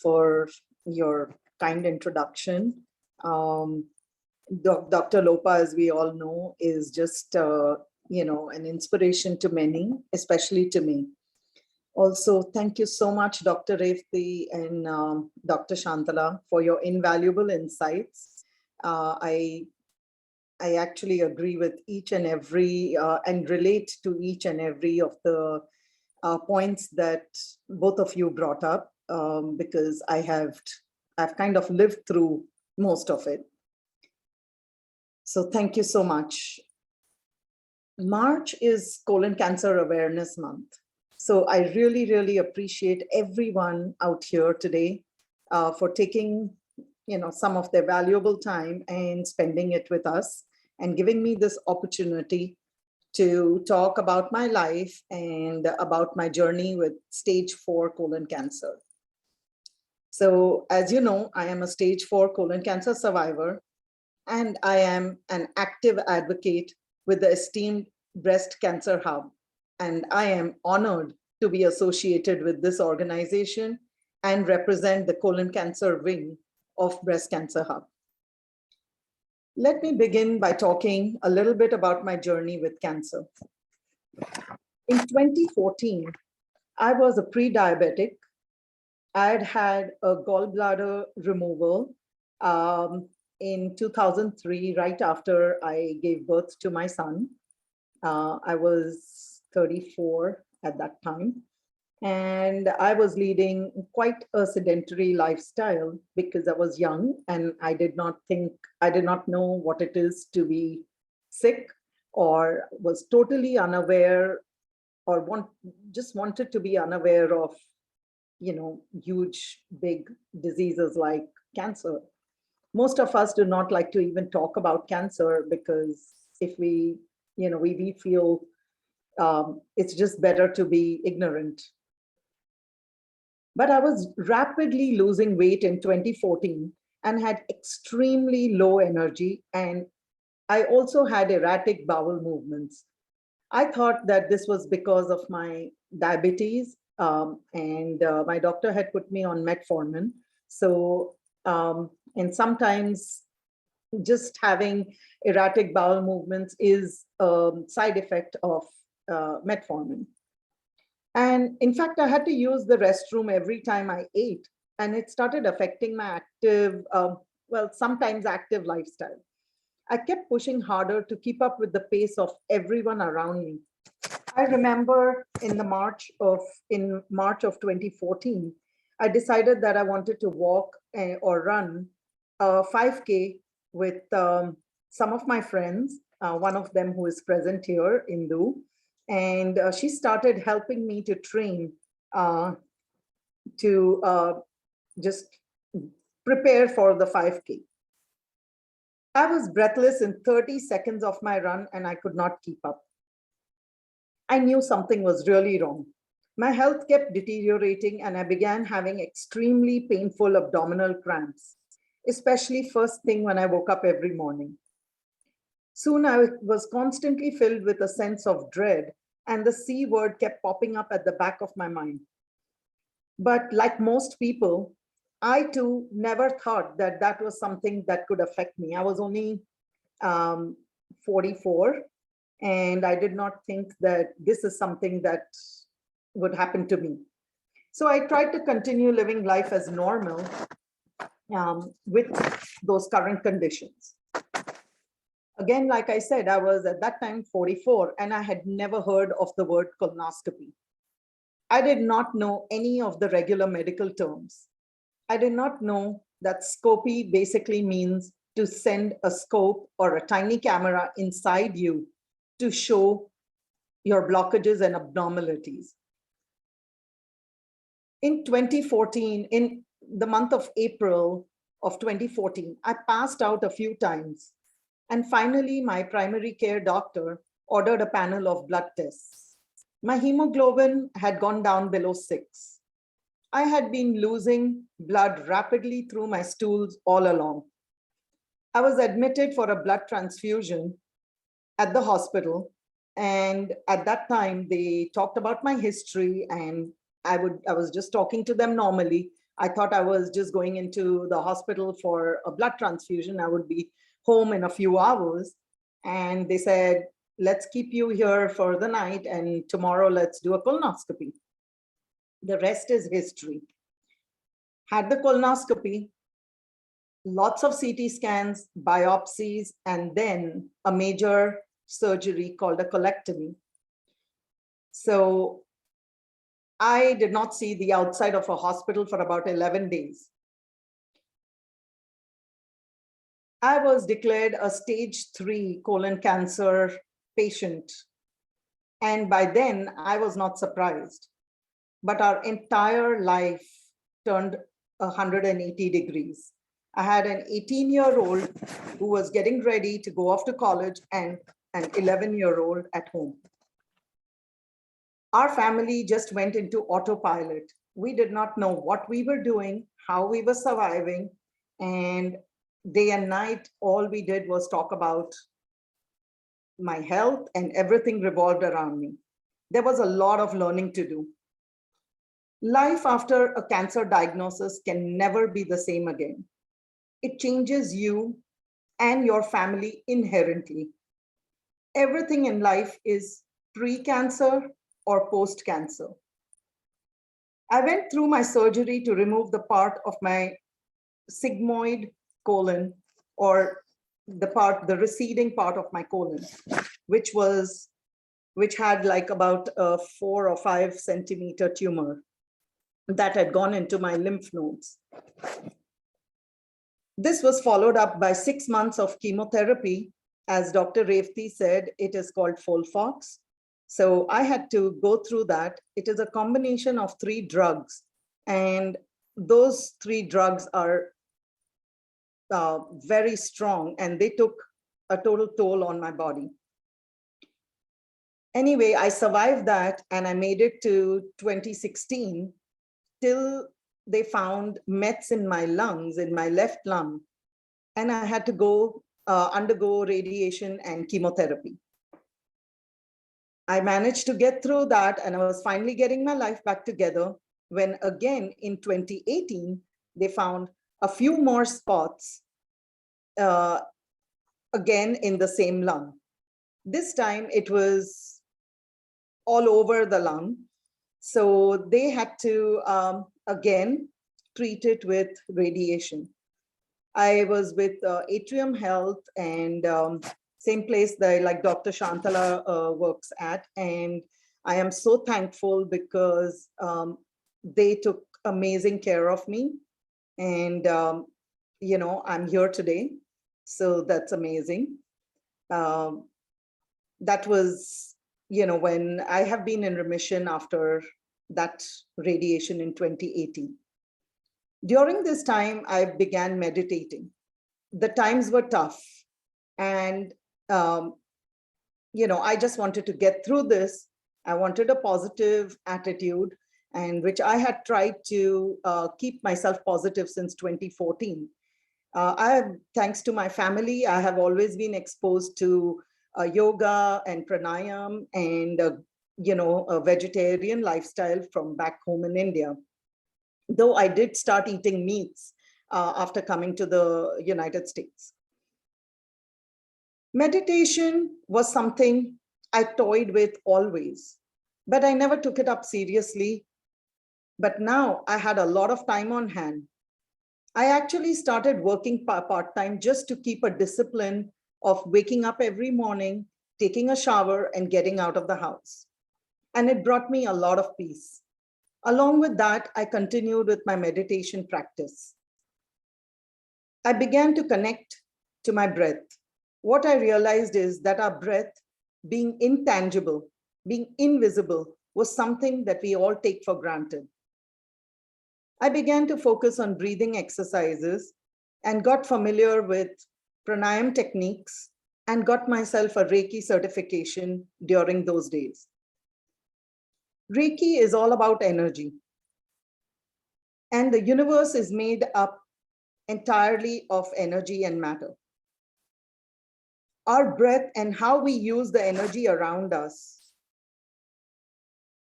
for your kind introduction. Dr. Lopa, as we all know, is just an inspiration to many, especially to me. Also, thank you so much, Dr. Revathi and Dr. Shantala, for your invaluable insights. I actually agree with each and every and relate to each and every of the points that both of you brought up, because I've kind of lived through most of it. So thank you so much. March is Colon Cancer Awareness Month. So I really, really appreciate everyone out here today for taking, some of their valuable time and spending it with us and giving me this opportunity to talk about my life and about my journey with stage 4 colon cancer. So as you know, I am a stage 4 colon cancer survivor, and I am an active advocate with the esteemed Breast Cancer Hub. And I am honored to be associated with this organization and represent the colon cancer wing of Breast Cancer Hub. Let me begin by talking a little bit about my journey with cancer. In 2014, I was a pre-diabetic. I had had a gallbladder removal in 2003, right after I gave birth to my son. I was 34 at that time. And I was leading quite a sedentary lifestyle because I was young and I did not know what it is to be sick, or was totally unaware, or just wanted to be unaware of, huge, big diseases like cancer. Most of us do not like to even talk about cancer because if we feel it's just better to be ignorant. But I was rapidly losing weight in 2014 and had extremely low energy, and I also had erratic bowel movements. I thought that this was because of my diabetes, and my doctor had put me on metformin. So, and sometimes just having erratic bowel movements is a side effect of metformin. And in fact, I had to use the restroom every time I ate, and it started affecting my active, sometimes active lifestyle. I kept pushing harder to keep up with the pace of everyone around me. I remember in March of 2014, I decided that I wanted to walk or run a 5K with some of my friends, one of them who is present here, Indu, and she started helping me to train to just prepare for the 5K. I was breathless in 30 seconds of my run and I could not keep up. I knew something was really wrong. My health kept deteriorating and I began having extremely painful abdominal cramps, especially first thing when I woke up every morning. Soon I was constantly filled with a sense of dread, and the C word kept popping up at the back of my mind. But like most people, I too never thought that that was something that could affect me. I was only 44, and I did not think that this is something that would happen to me. So I tried to continue living life as normal with those current conditions. Again, like I said, I was at that time 44 and I had never heard of the word colonoscopy. I did not know any of the regular medical terms. I did not know that scopy basically means to send a scope or a tiny camera inside you to show your blockages and abnormalities. In 2014, in the month of April of 2014, I passed out a few times. And finally, my primary care doctor ordered a panel of blood tests. My hemoglobin had gone down below 6. I had been losing blood rapidly through my stools all along. I was admitted for a blood transfusion at the hospital. And at that time, they talked about my history, and I was just talking to them normally. I thought I was just going into the hospital for a blood transfusion. I would be home in a few hours. And they said, let's keep you here for the night, and tomorrow let's do a colonoscopy. The rest is history. Had the colonoscopy, lots of CT scans, biopsies, and then a major surgery called a colectomy. So I did not see the outside of a hospital for about 11 days. I was declared a stage 3 colon cancer patient. And by then I was not surprised, but our entire life turned 180 degrees. I had an 18-year-old who was getting ready to go off to college and an 11-year-old at home. Our family just went into autopilot. We did not know what we were doing, how we were surviving, and day and night, all we did was talk about my health, and everything revolved around me. There was a lot of learning to do. Life after a cancer diagnosis can never be the same again. It changes you and your family inherently. Everything in life is pre-cancer or post-cancer. I went through my surgery to remove the part of my sigmoid colon, or the receding part of my colon, which had like about a 4 or 5 centimeter tumor that had gone into my lymph nodes. This was followed up by 6 months of chemotherapy. As Dr. Revathi said, it is called Folfox. So I had to go through that. It is a combination of 3 drugs, and those 3 drugs are very strong, and they took a total toll on my body. Anyway, I survived that, and I made it to 2016 till they found mets in my lungs, in my left lung, and I had to go undergo radiation and chemotherapy. I managed to get through that, and I was finally getting my life back together when again in 2018, they found a few more spots again in the same lung. This time it was all over the lung. So they had to again treat it with radiation. I was with Atrium Health, and same place that like Dr. Shantala works at. And I am so thankful because they took amazing care of me. And, you know, I'm here today. So that's amazing. That was, you know, when I have been in remission after that radiation in 2018. During this time, I began meditating. The times were tough. And, you know, I just wanted to get through this. I wanted a positive attitude, and which I had tried to keep myself positive since 2014. Thanks to my family, I have always been exposed to yoga and pranayam and, you know, a vegetarian lifestyle from back home in India. Though I did start eating meats after coming to the United States. Meditation was something I toyed with always, but I never took it up seriously. But now I had a lot of time on hand. I actually started working part-time just to keep a discipline of waking up every morning, taking a shower, and getting out of the house. And it brought me a lot of peace. Along with that, I continued with my meditation practice. I began to connect to my breath. What I realized is that our breath, being intangible, being invisible, was something that we all take for granted. I began to focus on breathing exercises and got familiar with pranayam techniques and got myself a Reiki certification during those days. Reiki is all about energy. And the universe is made up entirely of energy and matter. Our breath and how we use the energy around us,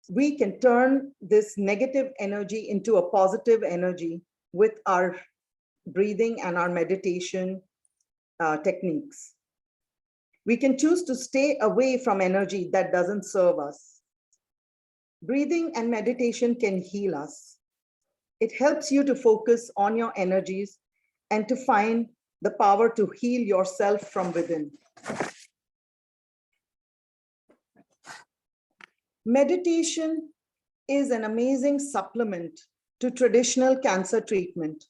we can turn this negative energy into a positive energy with our breathing and our meditation techniques. We can choose to stay away from energy that doesn't serve us. Breathing and meditation can heal us. It helps you to focus on your energies and to find the power to heal yourself from within. Meditation is an amazing supplement to traditional cancer treatment.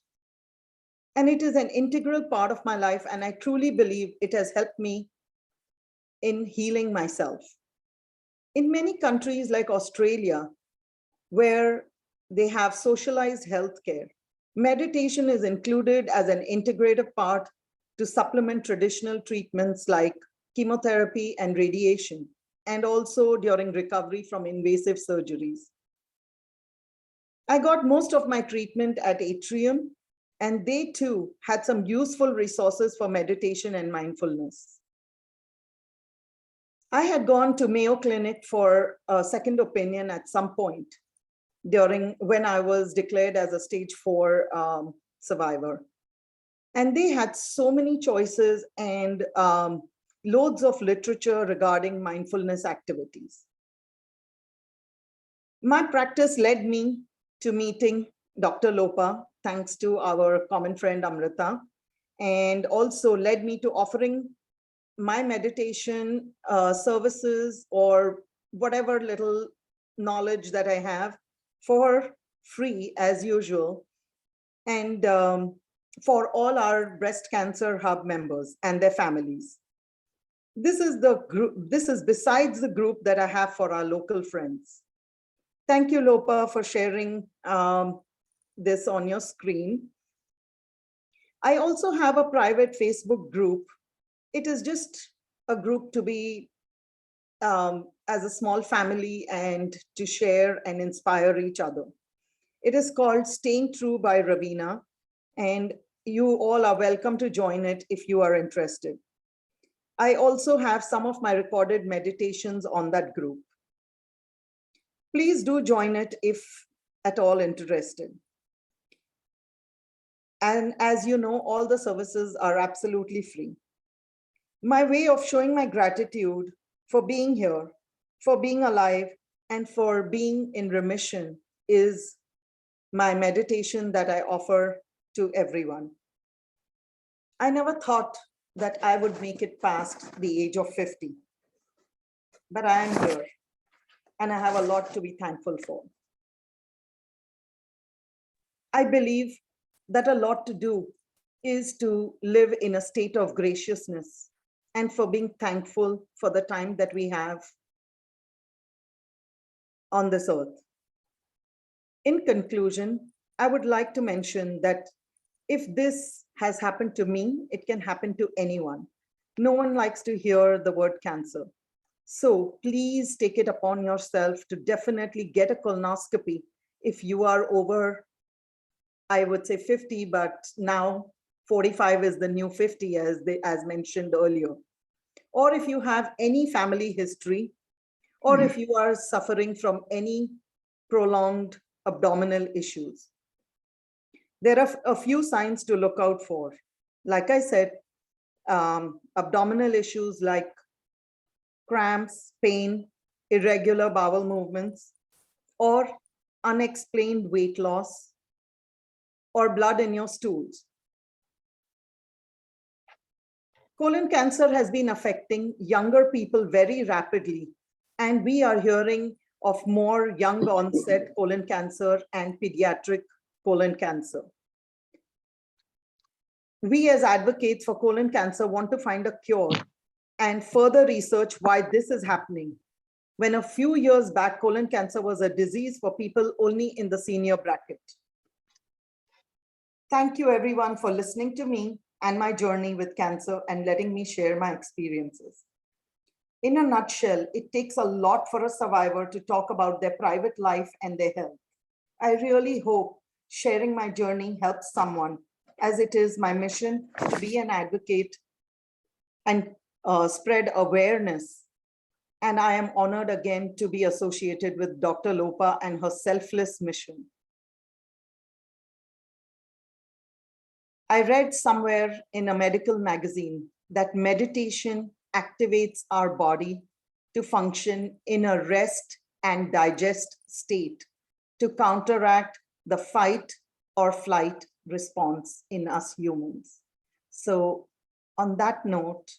And it is an integral part of my life. And I truly believe it has helped me in healing myself. In many countries like Australia, where they have socialized healthcare, meditation is included as an integrative part to supplement traditional treatments like chemotherapy and radiation, and also during recovery from invasive surgeries. I got most of my treatment at Atrium, and they too had some useful resources for meditation and mindfulness. I had gone to Mayo Clinic for a second opinion at some point when I was declared as a stage 4 survivor. And they had so many choices and loads of literature regarding mindfulness activities. My practice led me to meeting Dr. Lopa, thanks to our common friend Amrita, and also led me to offering my meditation services or whatever little knowledge that I have for free as usual, and for all our breast cancer hub members and their families. This is the group, this is besides the group that I have for our local friends. Thank you, Lopa, for sharing this on your screen. I also have a private Facebook group. It is just a group to be as a small family and to share and inspire each other. It is called Staying True by Ravina, and you all are welcome to join it if you are interested. I also have some of my recorded meditations on that group. Please do join it if at all interested. And as you know, all the services are absolutely free. My way of showing my gratitude for being here, for being alive, and for being in remission is my meditation that I offer to everyone. I never thought that I would make it past the age of 50, but I am here and I have a lot to be thankful for. I believe that a lot to do is to live in a state of graciousness and for being thankful for the time that we have on this earth. In conclusion, I would like to mention that if this has happened to me, it can happen to anyone. No one likes to hear the word cancer. So please take it upon yourself to definitely get a colonoscopy if you are over, I would say 50, but now 45 is the new 50 as mentioned earlier. Or if you have any family history, or if you are suffering from any prolonged abdominal issues. There are a few signs to look out for. Like I said, abdominal issues like cramps, pain, irregular bowel movements, or unexplained weight loss, or blood in your stools. Colon cancer has been affecting younger people very rapidly, and we are hearing of more young onset colon cancer and pediatric colon cancer. We as advocates for colon cancer want to find a cure and further research why this is happening, when a few years back, colon cancer was a disease for people only in the senior bracket. Thank you everyone for listening to me and my journey with cancer and letting me share my experiences. In a nutshell, it takes a lot for a survivor to talk about their private life and their health. I really hope sharing my journey helps someone, as it is my mission to be an advocate and spread awareness. And I am honored again to be associated with Dr. Lopa and her selfless mission. I read somewhere in a medical magazine that meditation activates our body to function in a rest and digest state to counteract the fight or flight response in us humans. So on that note,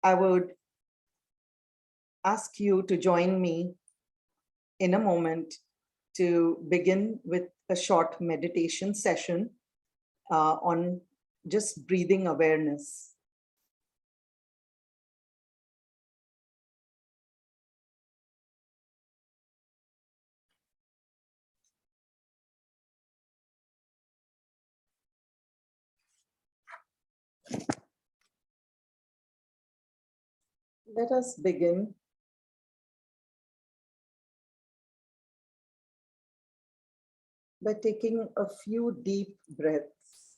I would ask you to join me in a moment to begin with a short meditation session. on just breathing awareness. Let us begin by taking a few deep breaths.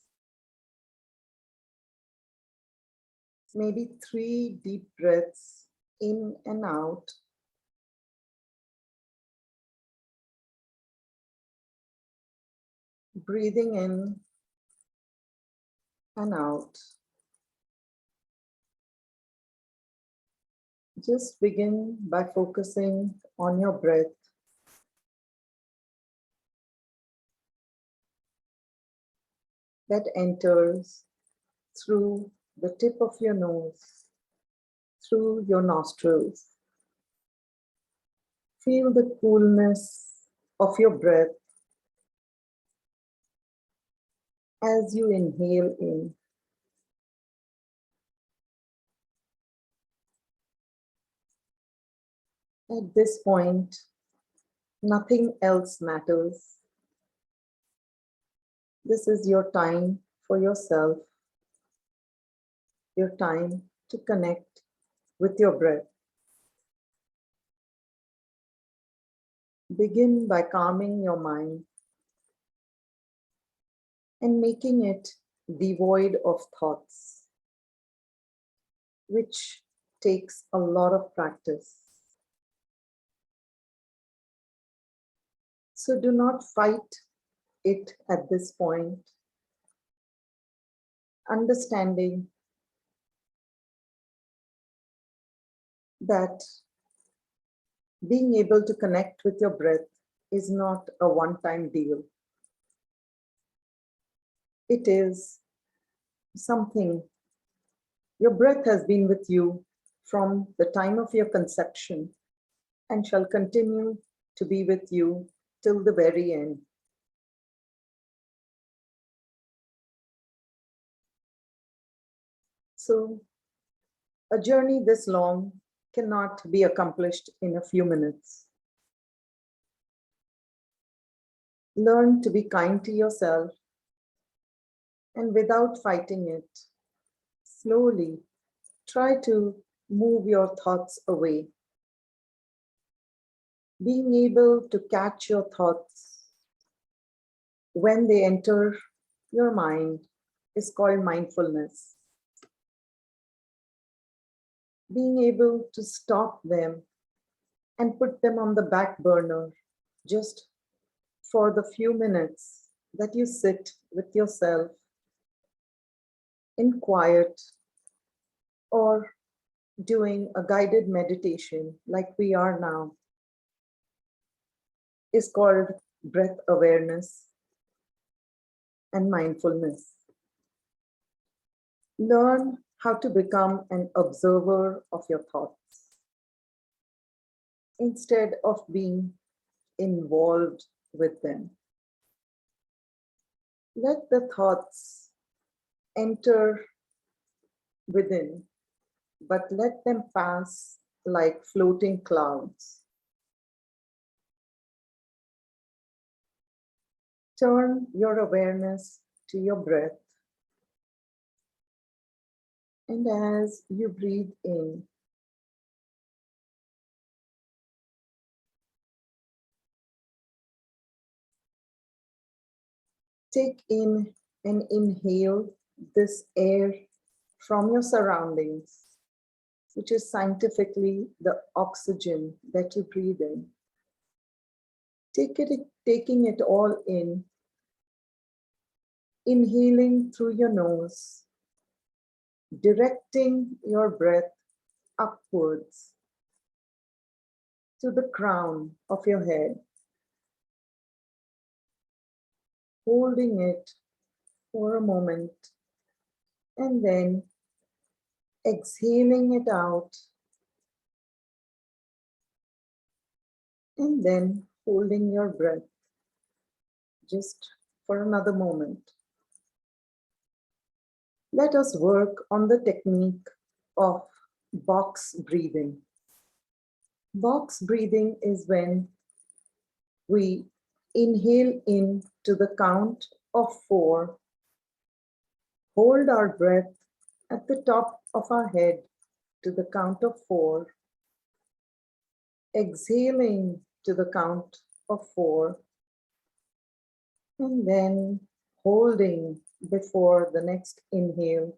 Maybe 3 deep breaths in and out. Breathing in and out. Just begin by focusing on your breath. That enters through the tip of your nose, through your nostrils. Feel the coolness of your breath as you inhale in. At this point, nothing else matters. This is your time for yourself, your time to connect with your breath. Begin by calming your mind and making it devoid of thoughts, which takes a lot of practice. So do not fight it at this point. Understanding that being able to connect with your breath is not a one-time deal. It is something. Your breath has been with you from the time of your conception and shall continue to be with you till the very end. So, a journey this long cannot be accomplished in a few minutes. Learn to be kind to yourself, and without fighting it, slowly try to move your thoughts away. Being able to catch your thoughts when they enter your mind is called mindfulness. Being able to stop them and put them on the back burner just for the few minutes that you sit with yourself in quiet or doing a guided meditation like we are now is called breath awareness and mindfulness. Learn how to become an observer of your thoughts instead of being involved with them. Let the thoughts enter within, but let them pass like floating clouds. Turn your awareness to your breath. And as you breathe in, take in and inhale this air from your surroundings, which is scientifically the oxygen that you breathe in. Taking it all in, inhaling through your nose, directing your breath upwards to the crown of your head, holding it for a moment, and then exhaling it out, and then holding your breath just for another moment. Let us work on the technique of box breathing. Box breathing is when we inhale in to the count of 4, hold our breath at the top of our head to the count of 4, exhaling to the count of 4, and then holding before the next inhale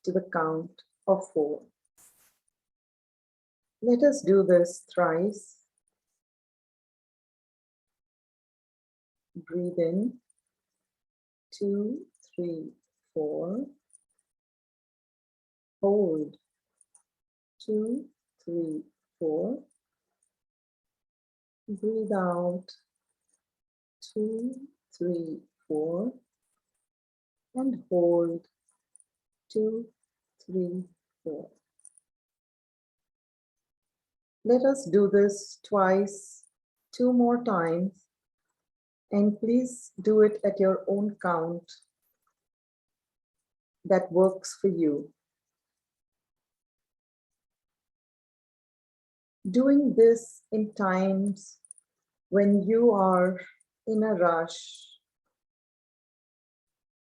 to the count of 4. Let us do this thrice. Breathe in, 2, 3, 4. Hold, 2, 3, 4. Breathe out, 2, 3, 4. And hold, 2, 3, 4. Let us do this twice, 2 more times, and please do it at your own count that works for you. Doing this in times when you are in a rush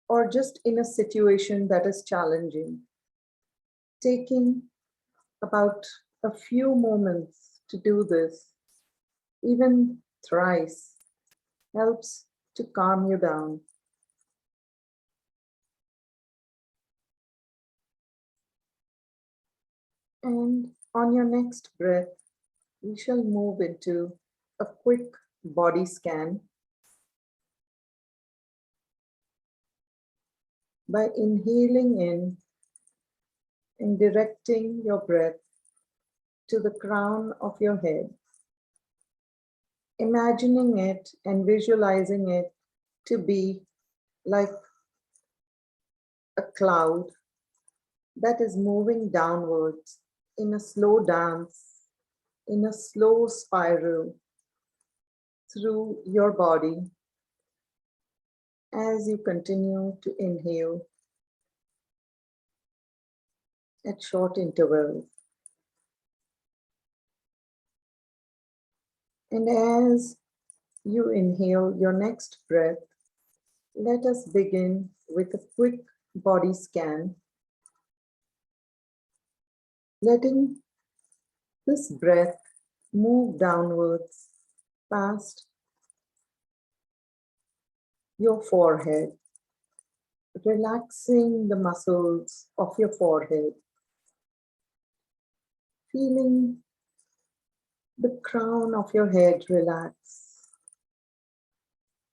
or just in a situation that is challenging, taking about a few moments to do this, even thrice, helps to calm you down. And on your next breath, we shall move into a quick body scan by inhaling in and directing your breath to the crown of your head, imagining it and visualizing it to be like a cloud that is moving downwards in a slow dance, in a slow spiral through your body as you continue to inhale at short intervals. And as you inhale your next breath, let us begin with a quick body scan, letting this breath move downwards past your forehead, relaxing the muscles of your forehead, feeling the crown of your head relax,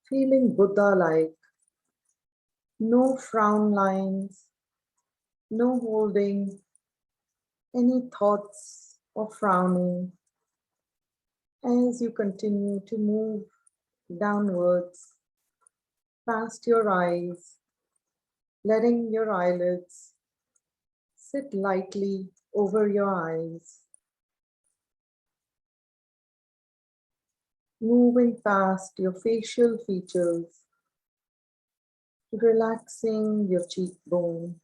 feeling Buddha-like, no frown lines, no holding any thoughts of frowning as you continue to move downwards past your eyes, letting your eyelids sit lightly over your eyes, moving past your facial features, relaxing your cheekbone,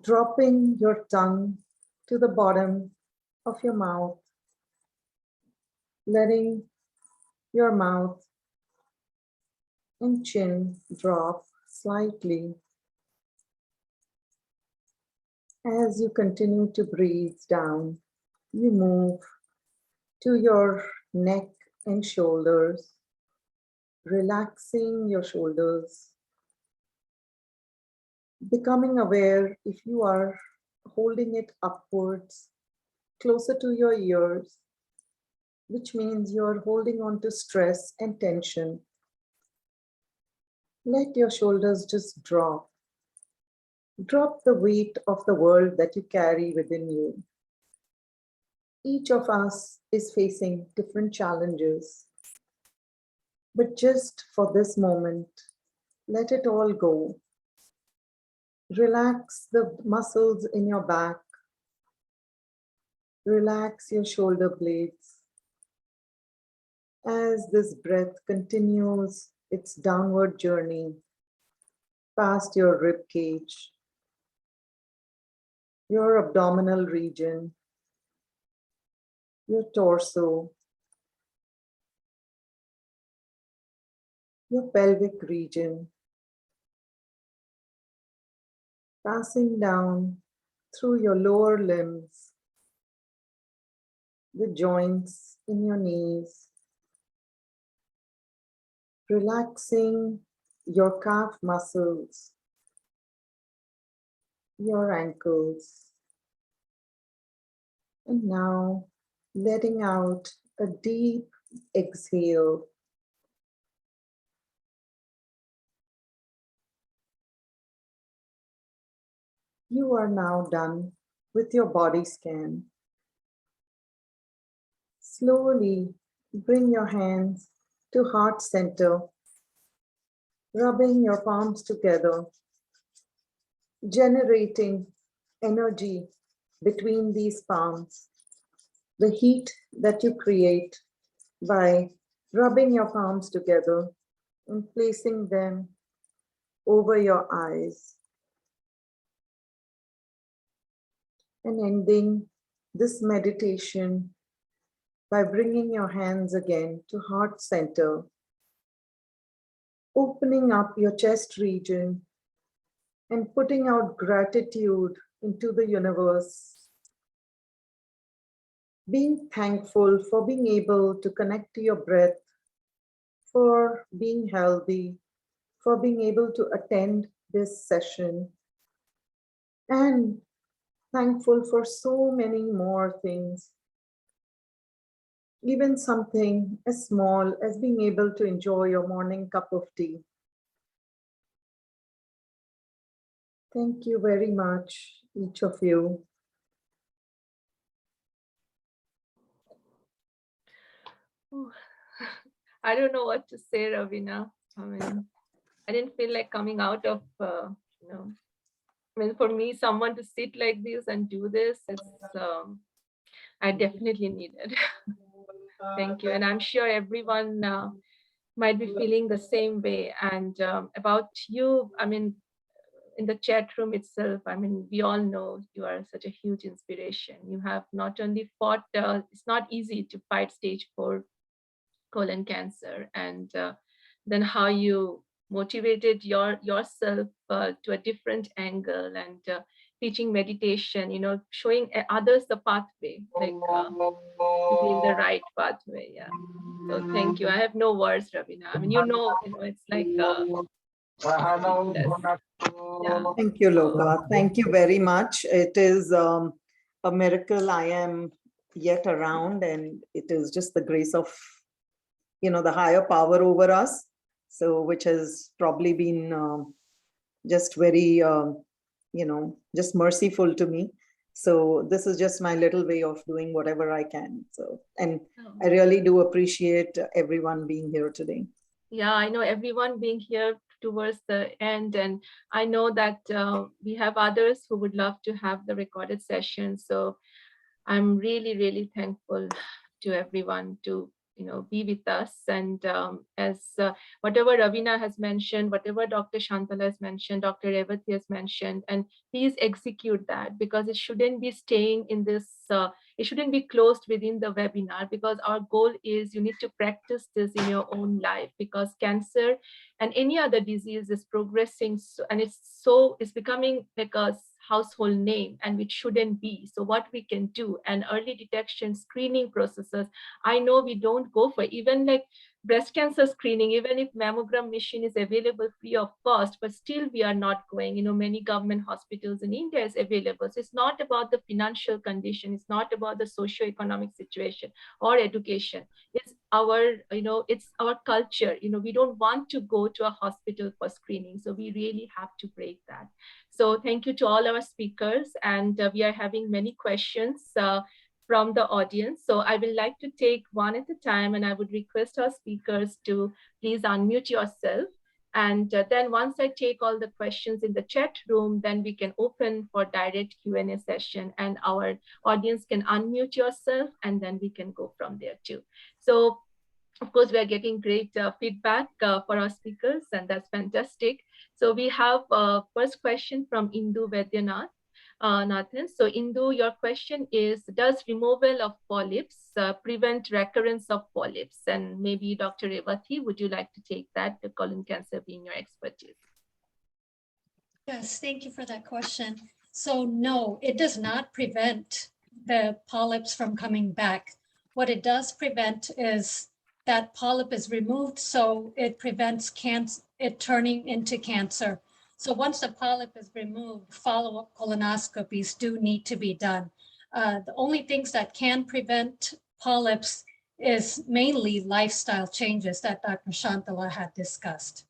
dropping your tongue to the bottom of your mouth, letting your mouth and chin drop slightly as you continue to breathe down. You move to your neck and shoulders, relaxing your shoulders, becoming aware if you are holding it upwards, closer to your ears, which means you're holding on to stress and tension. Let your shoulders just drop. Drop the weight of the world that you carry within you. Each of us is facing different challenges, but just for this moment, let it all go. Relax the muscles in your back. Relax your shoulder blades as this breath continues its downward journey past your rib cage, your abdominal region, your torso, your pelvic region, passing down through your lower limbs, the joints in your knees, relaxing your calf muscles, your ankles, and now letting out a deep exhale. You are now done with your body scan. Slowly bring your hands to heart center, rubbing your palms together, generating energy between these palms. The heat that you create by rubbing your palms together and placing them over your eyes. And ending this meditation by bringing your hands again to heart center, opening up your chest region and putting out gratitude into the universe. Being thankful for being able to connect to your breath, for being healthy, for being able to attend this session, and thankful for so many more things. Even something as small as being able to enjoy your morning cup of tea. Thank you very much, each of you. I don't know what to say, Ravina. I mean, I didn't feel like coming out of, I mean, for me, someone to sit like this and do this, it's, I definitely need it. Thank you. And I'm sure everyone might be feeling the same way. And about you, I mean, in the chat room itself, I mean, we all know you are such a huge inspiration. You have not only fought, it's not easy to fight stage 4 colon cancer, and then how you motivated yourself to a different angle, and teaching meditation, showing others the pathway, like to be in the right pathway. Yeah. So thank you. I have no words, Ravina. I mean, it's like speechless. Yeah. Thank you, Loka. Thank you very much. It is a miracle I am yet around, and it is just the grace of, the higher power over us. So, which has probably been just very, just merciful to me. So this is just my little way of doing whatever I can. So, and I really do appreciate everyone being here today. Yeah, I know everyone being here towards the end, and I know that we have others who would love to have the recorded session. So I'm really, really thankful to everyone to be with us. And as whatever Ravina has mentioned, whatever Dr. Shantala has mentioned, Dr. Revathi has mentioned, and please execute that, because it shouldn't be staying in this, it shouldn't be closed within the webinar, because our goal is you need to practice this in your own life, because cancer and any other disease is progressing, and it's becoming like a household name, and which shouldn't be. So what we can do, and early detection screening processes, I know we don't go for even like breast cancer screening, even if mammogram machine is available free of cost, but still we are not going. Many government hospitals in India is available. So it's not about the financial condition, it's not about the socio-economic situation or education. It's our, it's our culture. We don't want to go to a hospital for screening. So we really have to break that. So thank you to all our speakers, and we are having many questions from the audience. So I would like to take one at a time, and I would request our speakers to please unmute yourself. And then once I take all the questions in the chat room, then we can open for direct Q&A session, and our audience can unmute yourself, and then we can go from there too. So Of course, we are getting great feedback for our speakers, and that's fantastic. So we have first question from Indu Vaidyanathan. Nathan. So Indu, your question is, does removal of polyps prevent recurrence of polyps? And maybe Dr. Revathi, would you like to take that, the colon cancer being your expertise? Yes, thank you for that question. So no, it does not prevent the polyps from coming back. What it does prevent is that polyp is removed, so it prevents it turning into cancer. So once the polyp is removed, follow-up colonoscopies do need to be done. The only things that can prevent polyps is mainly lifestyle changes that Dr. Shantala had discussed.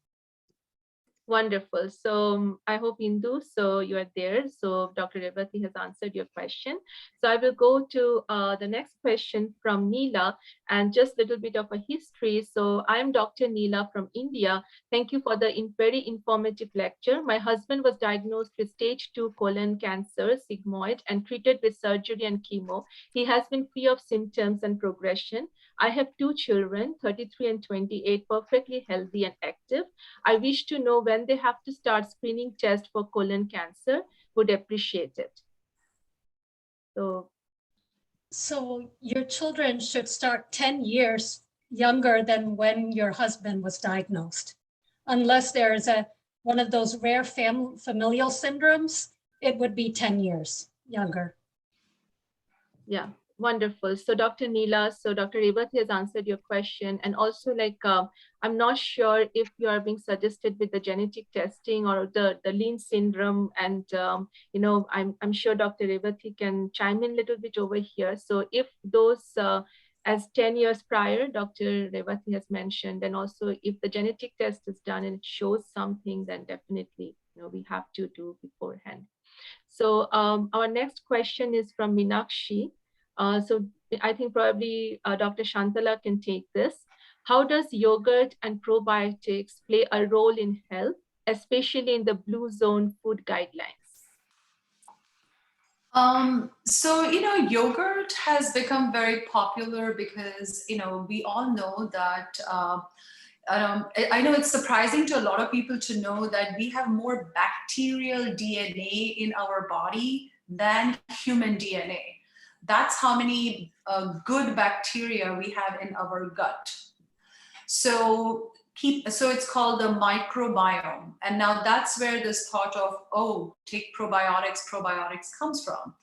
Wonderful. So I hope Indu, so you are there. So Dr. Revathi has answered your question. So I will go to the next question from Neela, and just a little bit of a history. So I'm Dr. Neela from India. Thank you for the very informative lecture. My husband was diagnosed with stage 2 colon cancer, sigmoid, and treated with surgery and chemo. He has been free of symptoms and progression. I have 2 children, 33 and 28, perfectly healthy and active. I wish to know when they have to start screening test for colon cancer. Would appreciate it. So your children should start 10 years younger than when your husband was diagnosed. Unless there is one of those rare familial syndromes, it would be 10 years younger. Yeah. Wonderful. So Dr. Neela, so Dr. Revathi has answered your question. And also I'm not sure if you are being suggested with the genetic testing or the Lean syndrome. And, I'm sure Dr. Revathi can chime in a little bit over here. So if those as 10 years prior, Dr. Revathi has mentioned, and also if the genetic test is done and it shows something, then definitely, we have to do beforehand. So our next question is from Meenakshi. So I think probably Dr. Shantala can take this. How does yogurt and probiotics play a role in health, especially in the blue zone food guidelines? Yogurt has become very popular because, we all know that, I know it's surprising to a lot of people to know that we have more bacterial DNA in our body than human DNA. That's how many good bacteria we have in our gut. So it's called the microbiome. And now that's where this thought of, take probiotics comes from.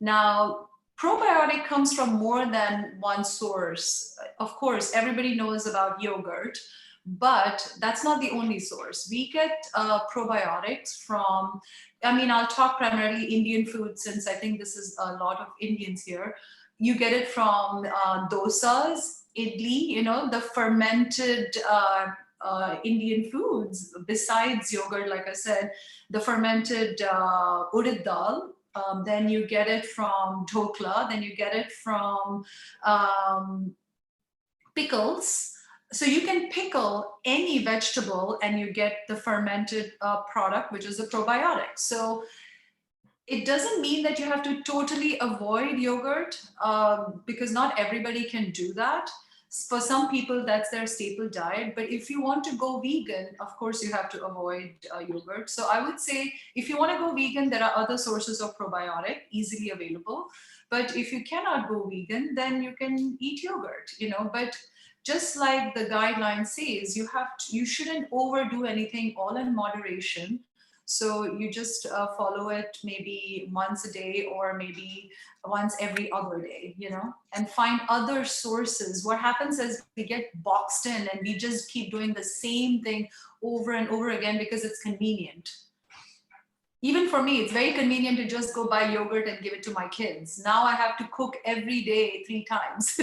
Now, probiotic comes from more than one source. Of course, everybody knows about yogurt, but that's not the only source. We get probiotics from, I'll talk primarily Indian food, since I think this is a lot of Indians here. You get it from dosas, idli, the fermented Indian foods, besides yogurt, like I said, the fermented urad dal. Then you get it from dhokla, then you get it from pickles. So you can pickle any vegetable and you get the fermented product, which is a probiotic. So it doesn't mean that you have to totally avoid yogurt because not everybody can do that. For some people, that's their staple diet. But if you want to go vegan, of course, you have to avoid yogurt. So I would say if you want to go vegan, there are other sources of probiotic easily available. But if you cannot go vegan, then you can eat yogurt, but just like the guideline says, you shouldn't overdo anything, all in moderation. So you just follow it maybe once a day or maybe once every other day, and find other sources. What happens is we get boxed in and we just keep doing the same thing over and over again because it's convenient. Even for me, it's very convenient to just go buy yogurt and give it to my kids. Now I have to cook every day 3 times.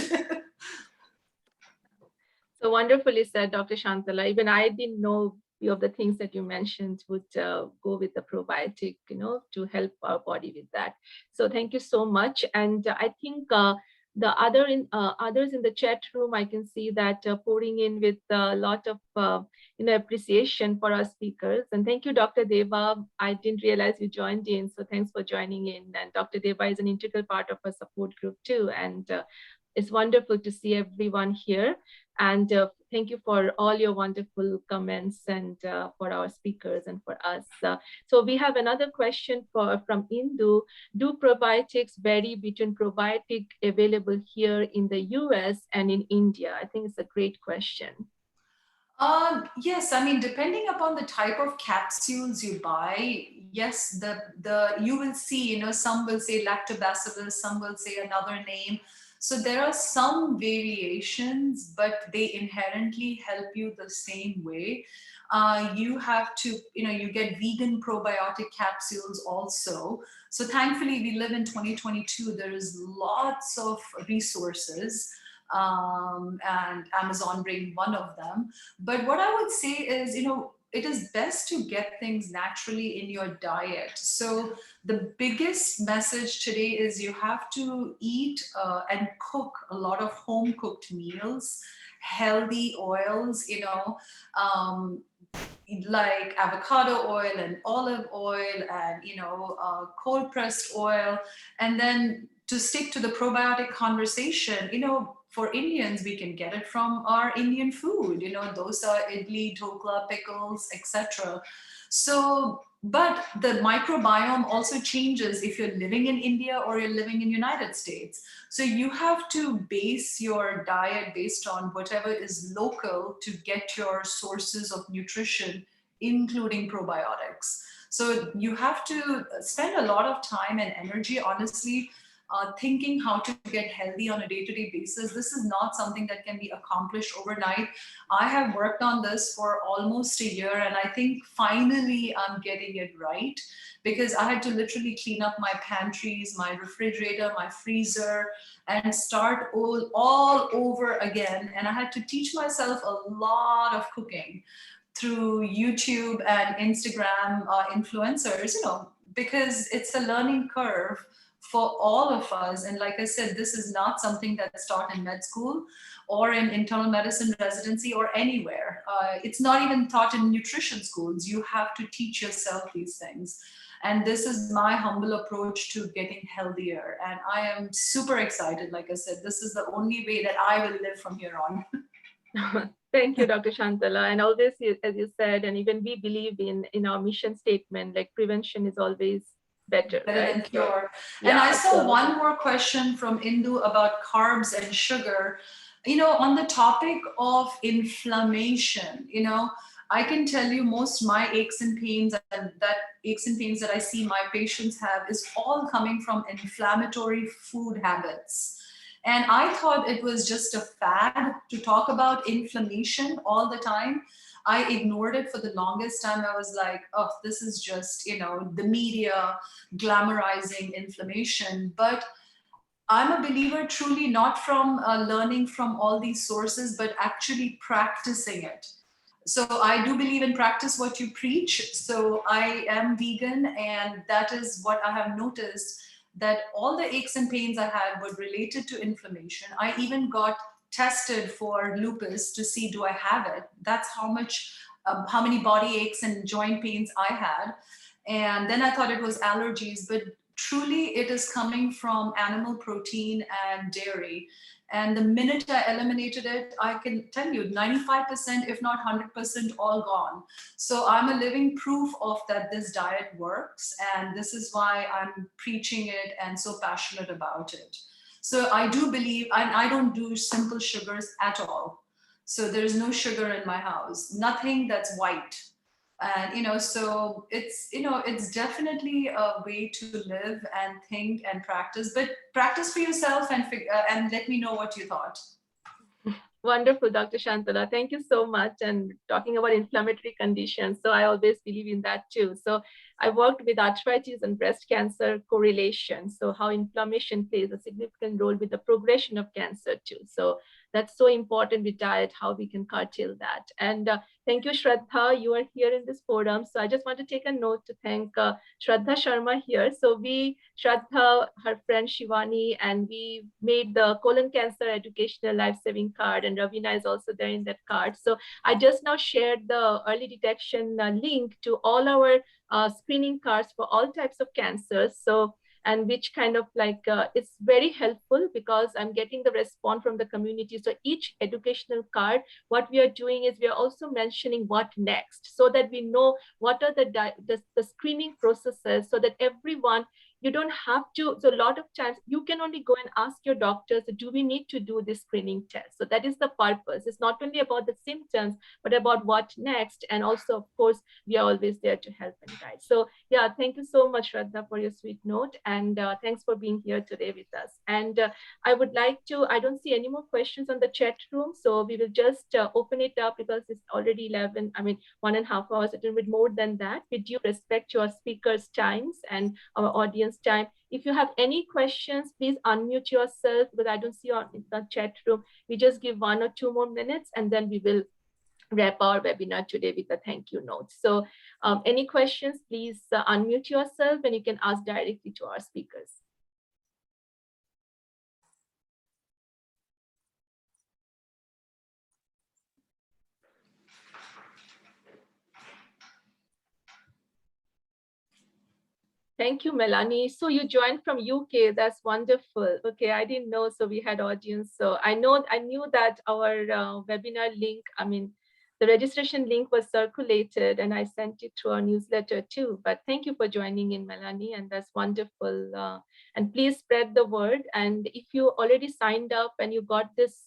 So wonderfully said, Dr. Shantala. Even I didn't know few of the things that you mentioned would go with the probiotic, to help our body with that. So thank you so much. And I think the others in the chat room, I can see that pouring in with a lot of appreciation for our speakers. And thank you, Dr. Deva. I didn't realize you joined in, so thanks for joining in. And Dr. Deva is an integral part of our support group too. And it's wonderful to see everyone here. And thank you for all your wonderful comments and for our speakers and for us. So we have another question from Indu. Do probiotics vary between probiotic available here in the US and in India? I think it's a great question. Yes, I mean, depending upon the type of capsules you buy, yes, you will see, some will say lactobacillus, some will say another name. So there are some variations, but they inherently help you the same way. You have to, you get vegan probiotic capsules also. So thankfully, we live in 2022. There is lots of resources. And Amazon being one of them. But what I would say is, it is best to get things naturally in your diet. So the biggest message today is you have to eat and cook a lot of home cooked meals, healthy oils, like avocado oil and olive oil and, cold pressed oil. And then to stick to the probiotic conversation, for Indians, we can get it from our Indian food, dosa, idli, dhokla, pickles, etc. So, but the microbiome also changes if you're living in India or you're living in United States. So you have to base your diet based on whatever is local to get your sources of nutrition, including probiotics. So you have to spend a lot of time and energy, honestly, thinking how to get healthy on a day-to-day basis. This is not something that can be accomplished overnight. I have worked on this for almost a year, and I think finally I'm getting it right, because I had to literally clean up my pantries, my refrigerator, my freezer, and start all over again. And I had to teach myself a lot of cooking through YouTube and Instagram influencers, because it's a learning curve for all of us. And like I said, this is not something that's taught in med school or in internal medicine residency or anywhere. It's not even taught in nutrition schools. You have to teach yourself these things. And this is my humble approach to getting healthier. And I am super excited. Like I said, this is the only way that I will live from here on. Thank you, Dr. Shantala. And always, as you said, and even we believe in our mission statement, like prevention is always better right? Than cure. So, and I saw one more question from Indu about carbs and sugar. On the topic of inflammation, I can tell you most my aches and pains that I see my patients have is all coming from inflammatory food habits. And I thought it was just a fad to talk about inflammation all the time. I ignored it for the longest time. I was like, oh, this is just, the media glamorizing inflammation. But I'm a believer truly not from learning from all these sources, but actually practicing it. So I do believe in practice what you preach. So I am vegan, and that is what I have noticed, that all the aches and pains I had were related to inflammation. I even got tested for lupus to see, do I have it? That's how many body aches and joint pains I had. And then I thought it was allergies, but truly it is coming from animal protein and dairy. And the minute I eliminated it, I can tell you 95%, if not 100%, all gone. So I'm a living proof of that this diet works. And this is why I'm preaching it and so passionate about it. So I do believe, and I don't do simple sugars at all. So there's no sugar in my house, nothing that's white. And, so it's definitely a way to live and think and practice, but practice for yourself and let me know what you thought. Wonderful, Dr. Shantala. Thank you so much. And talking about inflammatory conditions, so I always believe in that too. So I worked with arthritis and breast cancer correlation. So how inflammation plays a significant role with the progression of cancer too. So that's so important with diet, how we can curtail that. And thank you, Shraddha. You are here in this forum. So I just want to take a note to thank Shraddha Sharma here. So Shraddha, her friend Sehwani, and we made the colon cancer educational life-saving card, and Ravina is also there in that card. So I just now shared the early detection link to all our screening cards for all types of cancers. So and which kind of like, it's very helpful because I'm getting the response from the community. So each educational card, what we are doing is we are also mentioning what next, so that we know what are the screening processes, so that everyone, you don't have to, so a lot of times you can only go and ask your doctors, do we need to do this screening test? So that is the purpose. It's not only about the symptoms, but about what next. And also, of course, we are always there to help and guide. So yeah, thank you so much, Shraddha, for your sweet note. And thanks for being here today with us. And I would like to, I don't see any more questions on the chat room. So we will just open it up because it's already 11, I mean, 1.5 hours, a little bit more than that, with due respect to our speakers' times and our audience time. If you have any questions, please unmute yourself, because I don't see you in the chat room. We just give 1 or 2 more minutes, and then we will wrap our webinar today with a thank you note. So any questions, please unmute yourself, and you can ask directly to our speakers. Thank you, Melanie. So you joined from UK. That's wonderful. Okay, I didn't know. So we had audience. So I knew that our webinar link, I mean, the registration link was circulated, and I sent it through our newsletter too. But thank you for joining in, Melanie, and that's wonderful. And please spread the word. And if you already signed up and you got this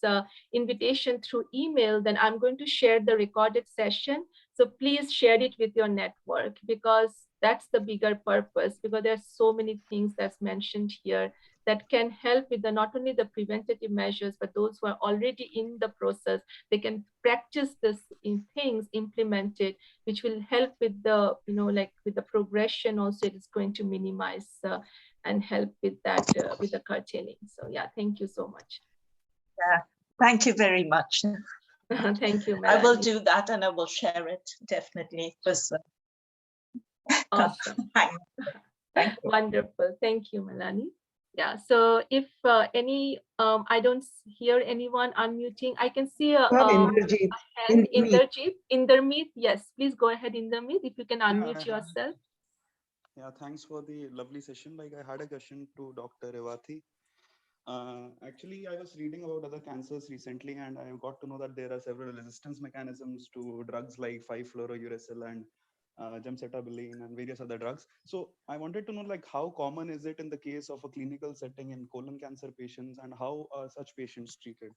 invitation through email, then I'm going to share the recorded session. So please share it with your network, because that's the bigger purpose, because there's so many things that's mentioned here that can help with not only the preventative measures, but those who are already in the process, they can practice this in things implemented, which will help with the, like with the progression also. It is going to minimize and help with that, with the curtailing. So yeah, thank you so much. Yeah, thank you very much. Thank you, Melanie. I will do that, and I will share it, definitely. It was awesome. Thank you. Wonderful. Thank you, Melanie. Yeah, so if I don't hear anyone unmuting, I can see a hand, Indermeet. Yes, please go ahead, Indermeet, if you can unmute yourself. Yeah, thanks for the lovely session. Like, I had a question to Dr. Revathi. Actually, I was reading about other cancers recently, and I got to know that there are several resistance mechanisms to drugs like 5-fluorouracil and gemcitabine and various other drugs. So I wanted to know, like, how common is it in the case of a clinical setting in colon cancer patients, and how are such patients treated?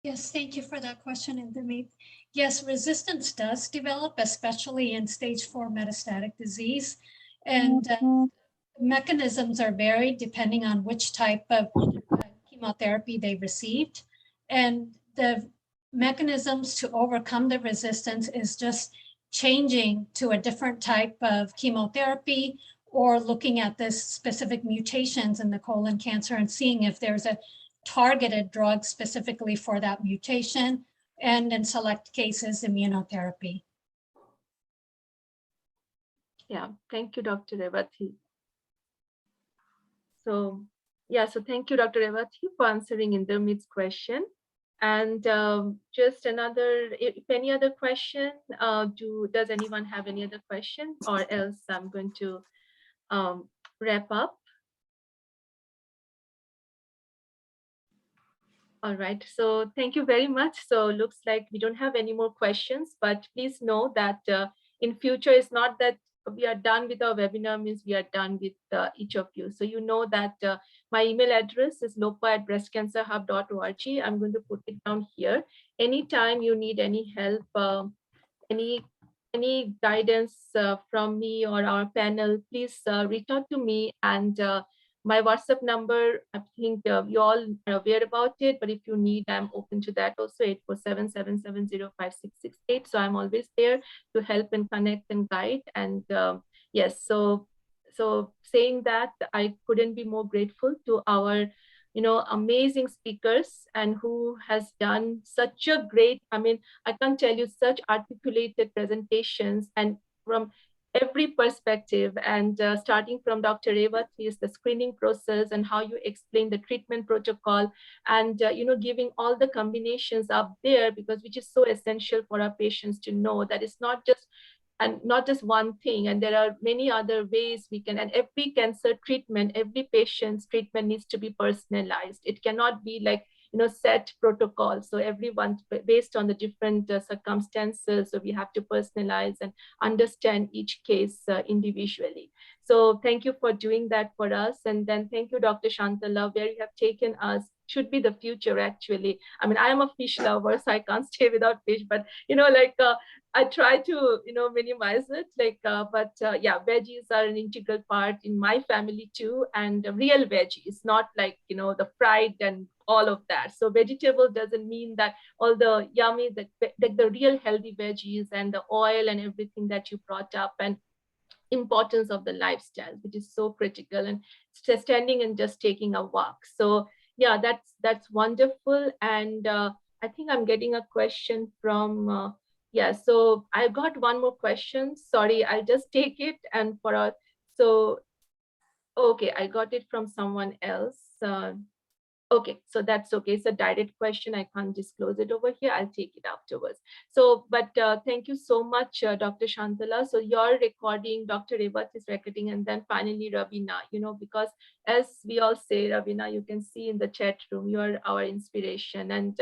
Yes, thank you for that question, Indermeet. Yes, resistance does develop, especially in stage 4 metastatic disease. And mechanisms are varied depending on which type of chemotherapy they received. And the mechanisms to overcome the resistance is just changing to a different type of chemotherapy, or looking at the specific mutations in the colon cancer and seeing if there's a targeted drug specifically for that mutation, and in select cases, immunotherapy. Yeah, thank you, Dr. Revathi. So yeah, so thank you, Dr. Revathi, for answering Indermeet's question. And just another, if any other question, does anyone have any other question, or else I'm going to wrap up. All right, so thank you very much. So looks like we don't have any more questions, but please know that in future, it's not that we are done with our webinar, means we are done with each of you. So you know that my email address is lopa@breastcancerhub.org. I'm going to put it down here. Anytime you need any help, any guidance from me or our panel, please reach out to me. And my WhatsApp number, I think you all are aware about it, but if you need, I'm open to that also, 847-770-5668. So I'm always there to help and connect and guide. And yes, so saying that, I couldn't be more grateful to our amazing speakers, and who has done such a great, I mean, I can't tell you, such articulated presentations, and from every perspective, and starting from Dr. Revathi's, the screening process and how you explain the treatment protocol, and giving all the combinations up there, because which is so essential for our patients to know that it's not just and not just one thing. And there are many other ways we can, and every cancer treatment, every patient's treatment needs to be personalized. It cannot be like, set protocol. So everyone, based on the different circumstances, so we have to personalize and understand each case individually. So thank you for doing that for us. And then thank you, Dr. Shantala, where you have taken us should be the future, actually. I mean, I am a fish lover, so I can't stay without fish, but, I try to, minimize it, yeah, veggies are an integral part in my family too, and real veggies, not like, the fried and all of that. So vegetable doesn't mean that all the yummy, the real healthy veggies and the oil and everything that you brought up, and importance of the lifestyle, which is so critical, and standing and just taking a walk. So yeah, that's wonderful. And I think I'm getting a question from, yeah, so I got one more question. Sorry, I'll just take it. And so, okay, I got it from someone else. Okay, so that's okay. It's a direct question. I can't disclose it over here. I'll take it afterwards. So, but thank you so much, Dr. Shantala. So you're recording, Dr. Revathi is recording, and then finally Ravina, because as we all say, Ravina, you can see in the chat room, you're our inspiration. And,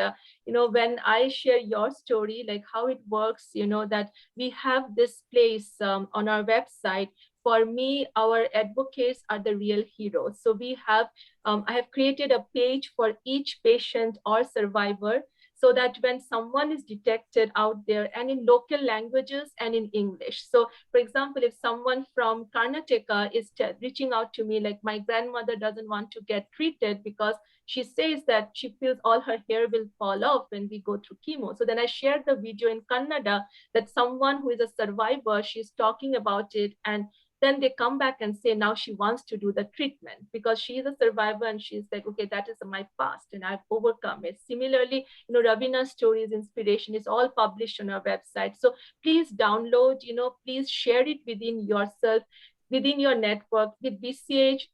when I share your story, like how it works, that we have this place on our website. For me, our advocates are the real heroes. So we have, I have created a page for each patient or survivor, so that when someone is detected out there, and in local languages and in English. So for example, if someone from Karnataka is reaching out to me, like my grandmother doesn't want to get treated because she says that she feels all her hair will fall off when we go through chemo. So then I shared the video in Kannada that someone who is a survivor, she's talking about it, and then they come back and say now she wants to do the treatment because she is a survivor, and she's like, okay, that is my past and I've overcome it. Similarly, Ravina's stories, inspiration is all published on our website. So please download, please share it within yourself, within your network. With BCH,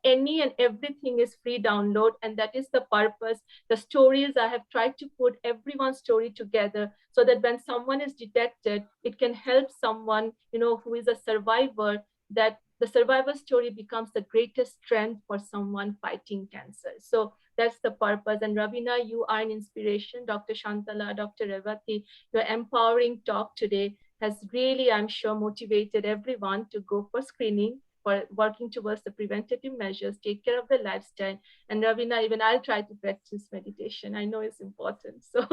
any and everything is free download, and that is the purpose. The stories, I have tried to put everyone's story together so that when someone is detected, it can help someone, who is a survivor, that the survivor story becomes the greatest strength for someone fighting cancer. So that's the purpose. And Ravina, you are an inspiration. Dr. Shantala, Dr. Revathi, your empowering talk today has really, I'm sure, motivated everyone to go for screening, for working towards the preventative measures, take care of the lifestyle. And Ravina, even I'll try to practice meditation. I know it's important. So,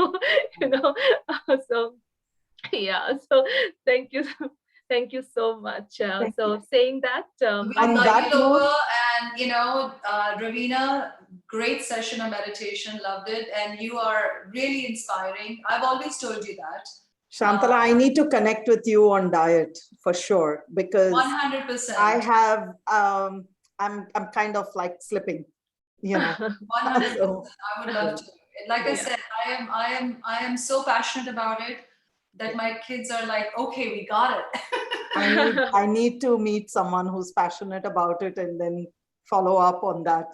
so yeah, so thank you. Thank you so much. So saying that, on that note, and Ravina, great session of meditation, loved it. And you are really inspiring. I've always told you that. Shantala, I need to connect with you on diet for sure, because 100%. I have, I'm kind of like slipping, 100%. So, I would love to. Like I said, I am so passionate about it that my kids are like, okay, we got it. I need to meet someone who's passionate about it and then follow up on that,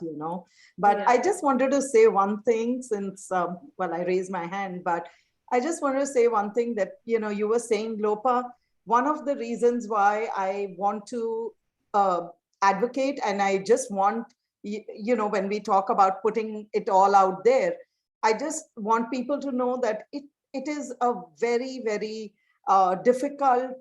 But I just wanted to say one thing since, well, I raised my hand, but I just wanted to say one thing that, you were saying, Lopa, one of the reasons why I want to advocate, and I just want, when we talk about putting it all out there, I just want people to know that it is a very, very difficult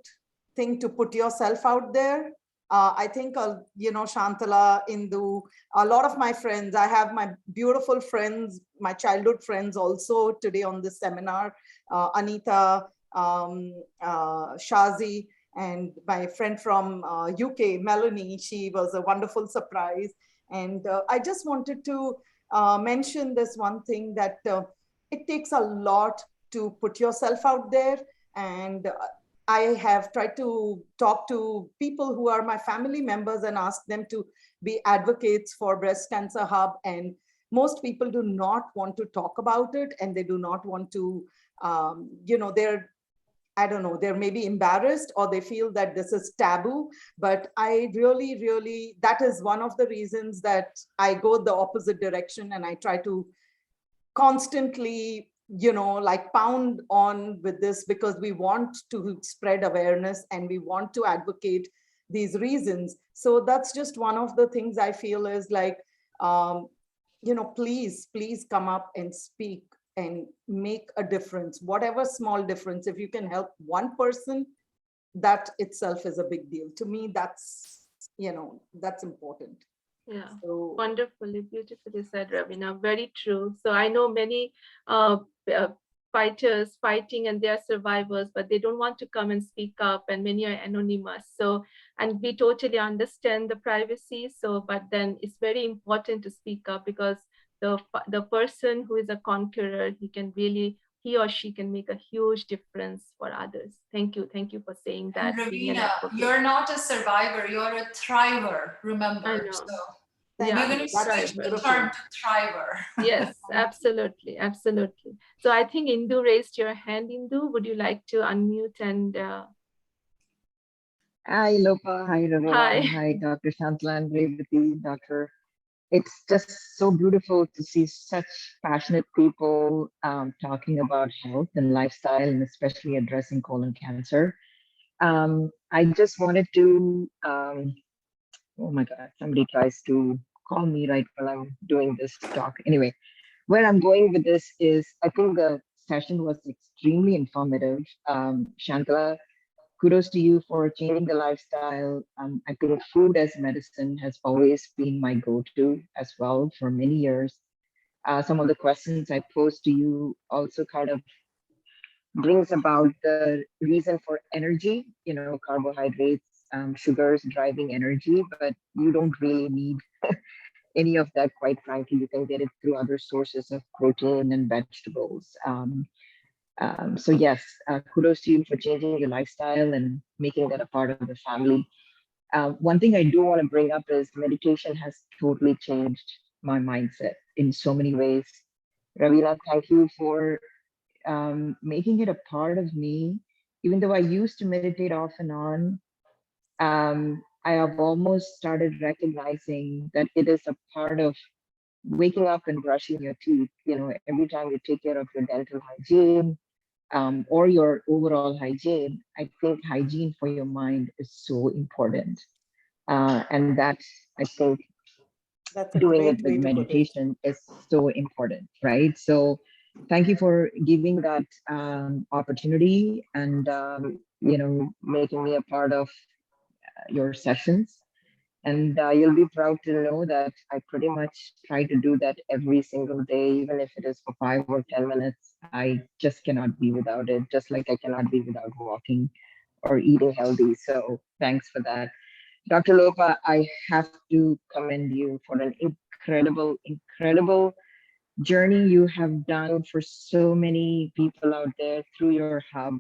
thing to put yourself out there. I think, Shantala, Indu, a lot of my friends, I have my beautiful friends, my childhood friends also today on this seminar, Anita, Shazi, and my friend from UK, Melanie, she was a wonderful surprise. And I just wanted to mention this one thing that it takes a lot to put yourself out there. And I have tried to talk to people who are my family members and ask them to be advocates for Breast Cancer Hub. And most people do not want to talk about it, and they do not want to, I don't know, they're maybe embarrassed, or they feel that this is taboo. But I really, really, that is one of the reasons that I go the opposite direction, and I try to constantly like pound on with this, because we want to spread awareness and we want to advocate these reasons. So that's just one of the things I feel is like, please come up and speak and make a difference, whatever small difference. If you can help one person, that itself is a big deal. To me, that's important. Yeah, So, wonderfully, beautifully said, Ravina. Very true. So I know many fighters fighting and they are survivors, but they don't want to come and speak up, and many are anonymous. So, and we totally understand the privacy. So, but then it's very important to speak up, because the person who is a conqueror, he or she can make a huge difference for others. Thank you for saying that. And Being an Ravina, advocate. you're not a survivor, you're a thriver, remember. I know. So thank Yeah, we're going you. to That's switch the beautiful. term to thriver. yes, absolutely, absolutely. So I think Indu raised your hand. Indu, would you like to unmute and Hi, Lopa. Hi, Ravina. hi? Hi, Dr. Shantala and Revathi, Doctor. It's just so beautiful to see such passionate people talking about health and lifestyle, and especially addressing colon cancer. I just wanted to, oh my God, somebody tries to call me right while I'm doing this talk. Anyway, where I'm going with this is I think the session was extremely informative. Shantala, kudos to you for changing the lifestyle. I think food as medicine has always been my go-to as well for many years. Some of the questions I posed to you also kind of brings about the reason for energy, carbohydrates, sugars driving energy, but you don't really need any of that, quite frankly. You can get it through other sources of protein and vegetables. So yes, kudos to you for changing your lifestyle and making that a part of the family. One thing I do want to bring up is meditation has totally changed my mindset in so many ways. Ravina, thank you for making it a part of me. Even though I used to meditate off and on, I have almost started recognizing that it is a part of waking up and brushing your teeth. Every time you take care of your dental hygiene, or your overall hygiene, I think hygiene for your mind is so important. And that, I think, That's a doing it great with way to put it. meditation is so important, right? So thank you for giving that opportunity and, making me a part of your sessions. And you'll be proud to know that I pretty much try to do that every single day, even if it is for 5 or 10 minutes. I just cannot be without it, just like I cannot be without walking or eating healthy. So thanks for that. Dr. Lopa, I have to commend you for an incredible journey you have done for so many people out there through your hub.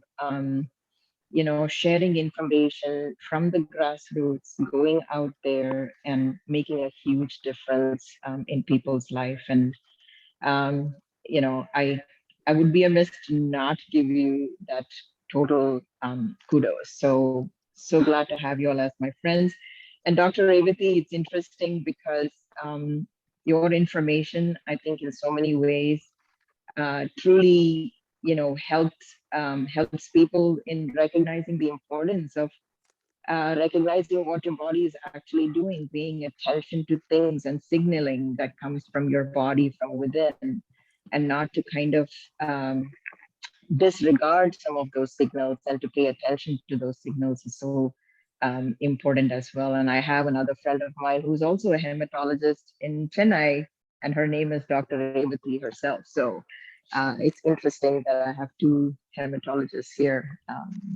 Sharing information from the grassroots, going out there and making a huge difference in people's life. And um, I would be amiss to not give you that total kudos. So glad to have you all as my friends. And Dr. Revathi, it's interesting because your information, I think, in so many ways, truly, helps people in recognizing the importance of recognizing what your body is actually doing, paying attention to things and signaling that comes from your body from within, and not to kind of disregard some of those signals, and to pay attention to those signals is so important as well. And I have another friend of mine who's also a hematologist in Chennai, and her name is Dr. Revathi herself. So it's interesting that I have two hematologists here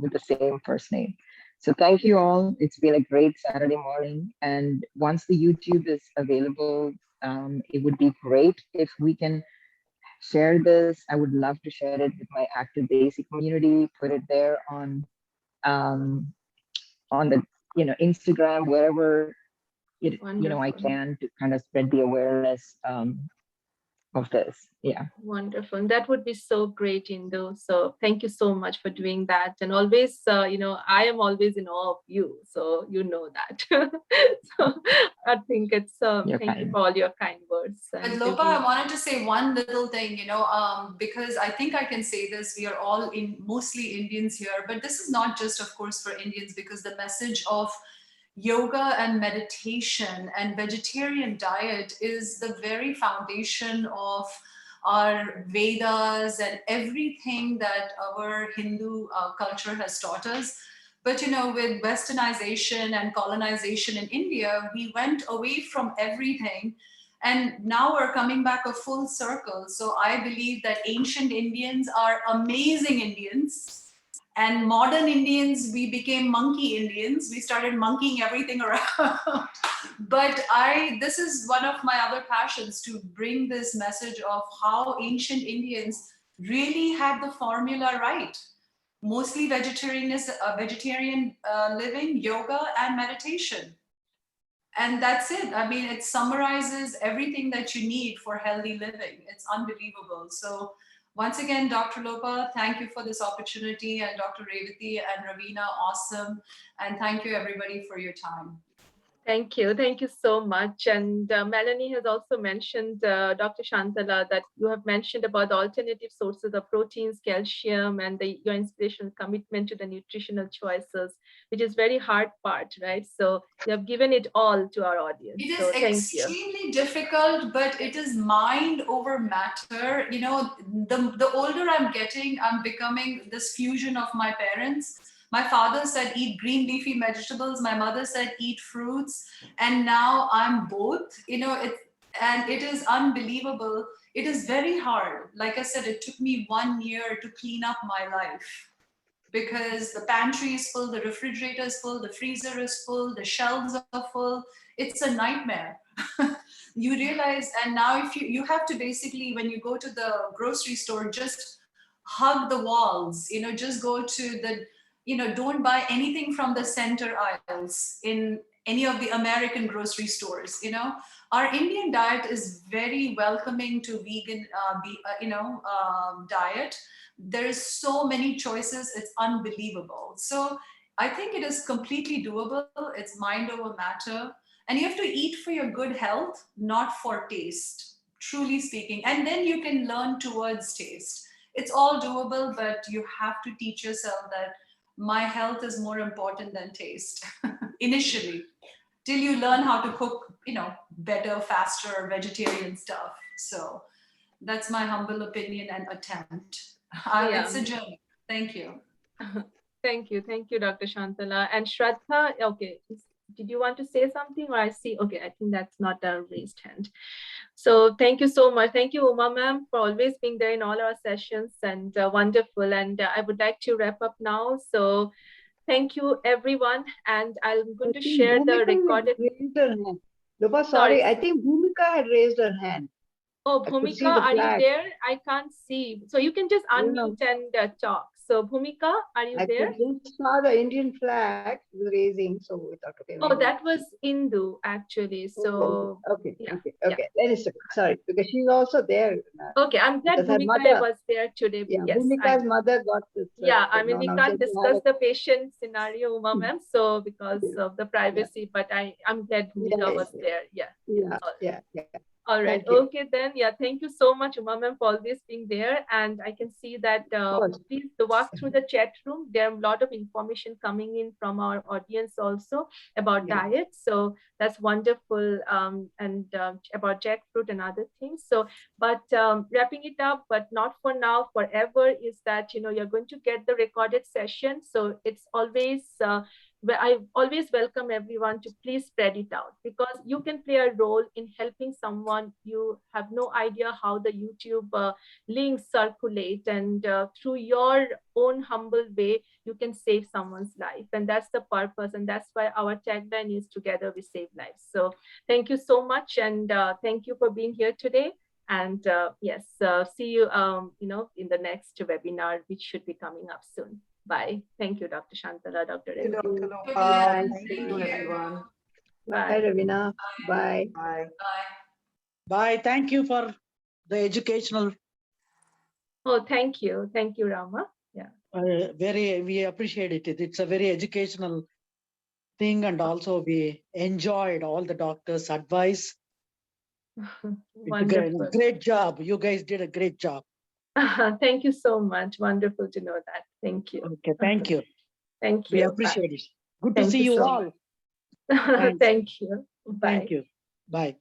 with the same first name. So thank you all. It's been a great Saturday morning. And once the YouTube is available, it would be great if we can share this. I would love to share it with my active basic community, put it there um, on the Instagram, wherever I Wonderful. can, to kind of spread the awareness of this. Yeah. Wonderful. And that would be so great, Indu. So thank you so much for doing that. And always, I am always in awe of you. So you know that. So I think it's, thank you for all your kind words. But And Lopa, I wanted to say one little thing, because I think I can say this, we are all mostly Indians here, but this is not just, of course, for Indians, because the message of yoga and meditation and vegetarian diet is the very foundation of our Vedas and everything that our Hindu culture has taught us. But with westernization and colonization in India, we went away from everything, and now we're coming back a full circle. So I believe that ancient Indians are amazing Indians, and modern Indians, we became monkey Indians. We started monkeying everything around. But this is one of my other passions, to bring this message of how ancient Indians really had the formula right. Mostly vegetarian living, yoga, and meditation. And that's it. I mean, it summarizes everything that you need for healthy living. It's unbelievable. So once again, Dr. Lopa, thank you for this opportunity, and Dr. Revathi and Ravina, awesome. And thank you everybody for your time. Thank you. Thank you so much. And Melanie has also mentioned, Dr. Shantala, that you have mentioned about the alternative sources of proteins, calcium, and your inspirational commitment to the nutritional choices, which is very hard part, right? So you have given it all to our audience. It is so extremely difficult, but it is mind over matter. The older I'm getting, I'm becoming this fusion of my parents. My father said, eat green leafy vegetables. My mother said, eat fruits. And now I'm both, and it is unbelievable. It is very hard. Like I said, it took me 1 year to clean up my life, because the pantry is full, the refrigerator is full, the freezer is full, the shelves are full. It's a nightmare. You realize, and now if you have to basically, when you go to the grocery store, just hug the walls, just go to the, don't buy anything from the center aisles in any of the American grocery stores. Our Indian diet is very welcoming to vegan, diet. There is so many choices, it's unbelievable. So I think it is completely doable. It's mind over matter. And you have to eat for your good health, not for taste, truly speaking. And then you can learn towards taste. It's all doable, but you have to teach yourself that my health is more important than taste initially, till you learn how to cook, better, faster, vegetarian stuff. So that's my humble opinion and attempt. It's a journey. Thank you. Thank you. Thank you, Dr. Shantala. And Shraddha, okay, did you want to say something, or I see? Okay, I think that's not a raised hand. So thank you so much. Thank you, Uma ma'am, for always being there in all our sessions, and wonderful. And I would like to wrap up now. So thank you, everyone. And I'm going to share the recorded. Lopa, sorry, I think Bhumika had raised her hand. Oh, Bhumika, are you there? I can't see. So you can just unmute and talk. So Bhumika, are you there? I just saw the Indian flag raising, so we thought, okay. Oh, that was Indu, actually. So okay, okay. Then it's sorry, because she's also there. Okay, I'm glad Bhumika was there today. Yeah, yes, Bhumika's mother got this. Yeah, I mean, we can't discuss the patient scenario, Uma ma'am, so because of the privacy, but I'm glad Bhumika was there. Yeah. All right. Okay, then. Yeah. Thank you so much, Uma ma'am, for always being there. And I can see that please walk through the chat room. There are a lot of information coming in from our audience also about diet. So that's wonderful. And about jackfruit and other things. So, but wrapping it up, but not for now, forever, is that, you're going to get the recorded session. So it's always I always welcome everyone to please spread it out, because you can play a role in helping someone. You have no idea how the YouTube links circulate, and through your own humble way, you can save someone's life. And that's the purpose. And that's why our tagline is Together We Save Lives. So thank you so much. And thank you for being here today. And yes, see you, in the next webinar, which should be coming up soon. Bye. Thank you, Dr. Shantala, Dr. Revathi. Thank you, everyone. Bye, Ravina. Bye. Bye. Bye. Bye. Thank you for the educational. Oh, thank you. Thank you, Rama. Yeah. We appreciate it. It's a very educational thing, and also we enjoyed all the doctors' advice. Wonderful. Great job. You guys did a great job. Thank you so much. Wonderful to know that. Thank you. Okay, thank you. Thank you. We appreciate it. Good to Thank see you so all. much. Thank you. Bye. Thank you. Bye.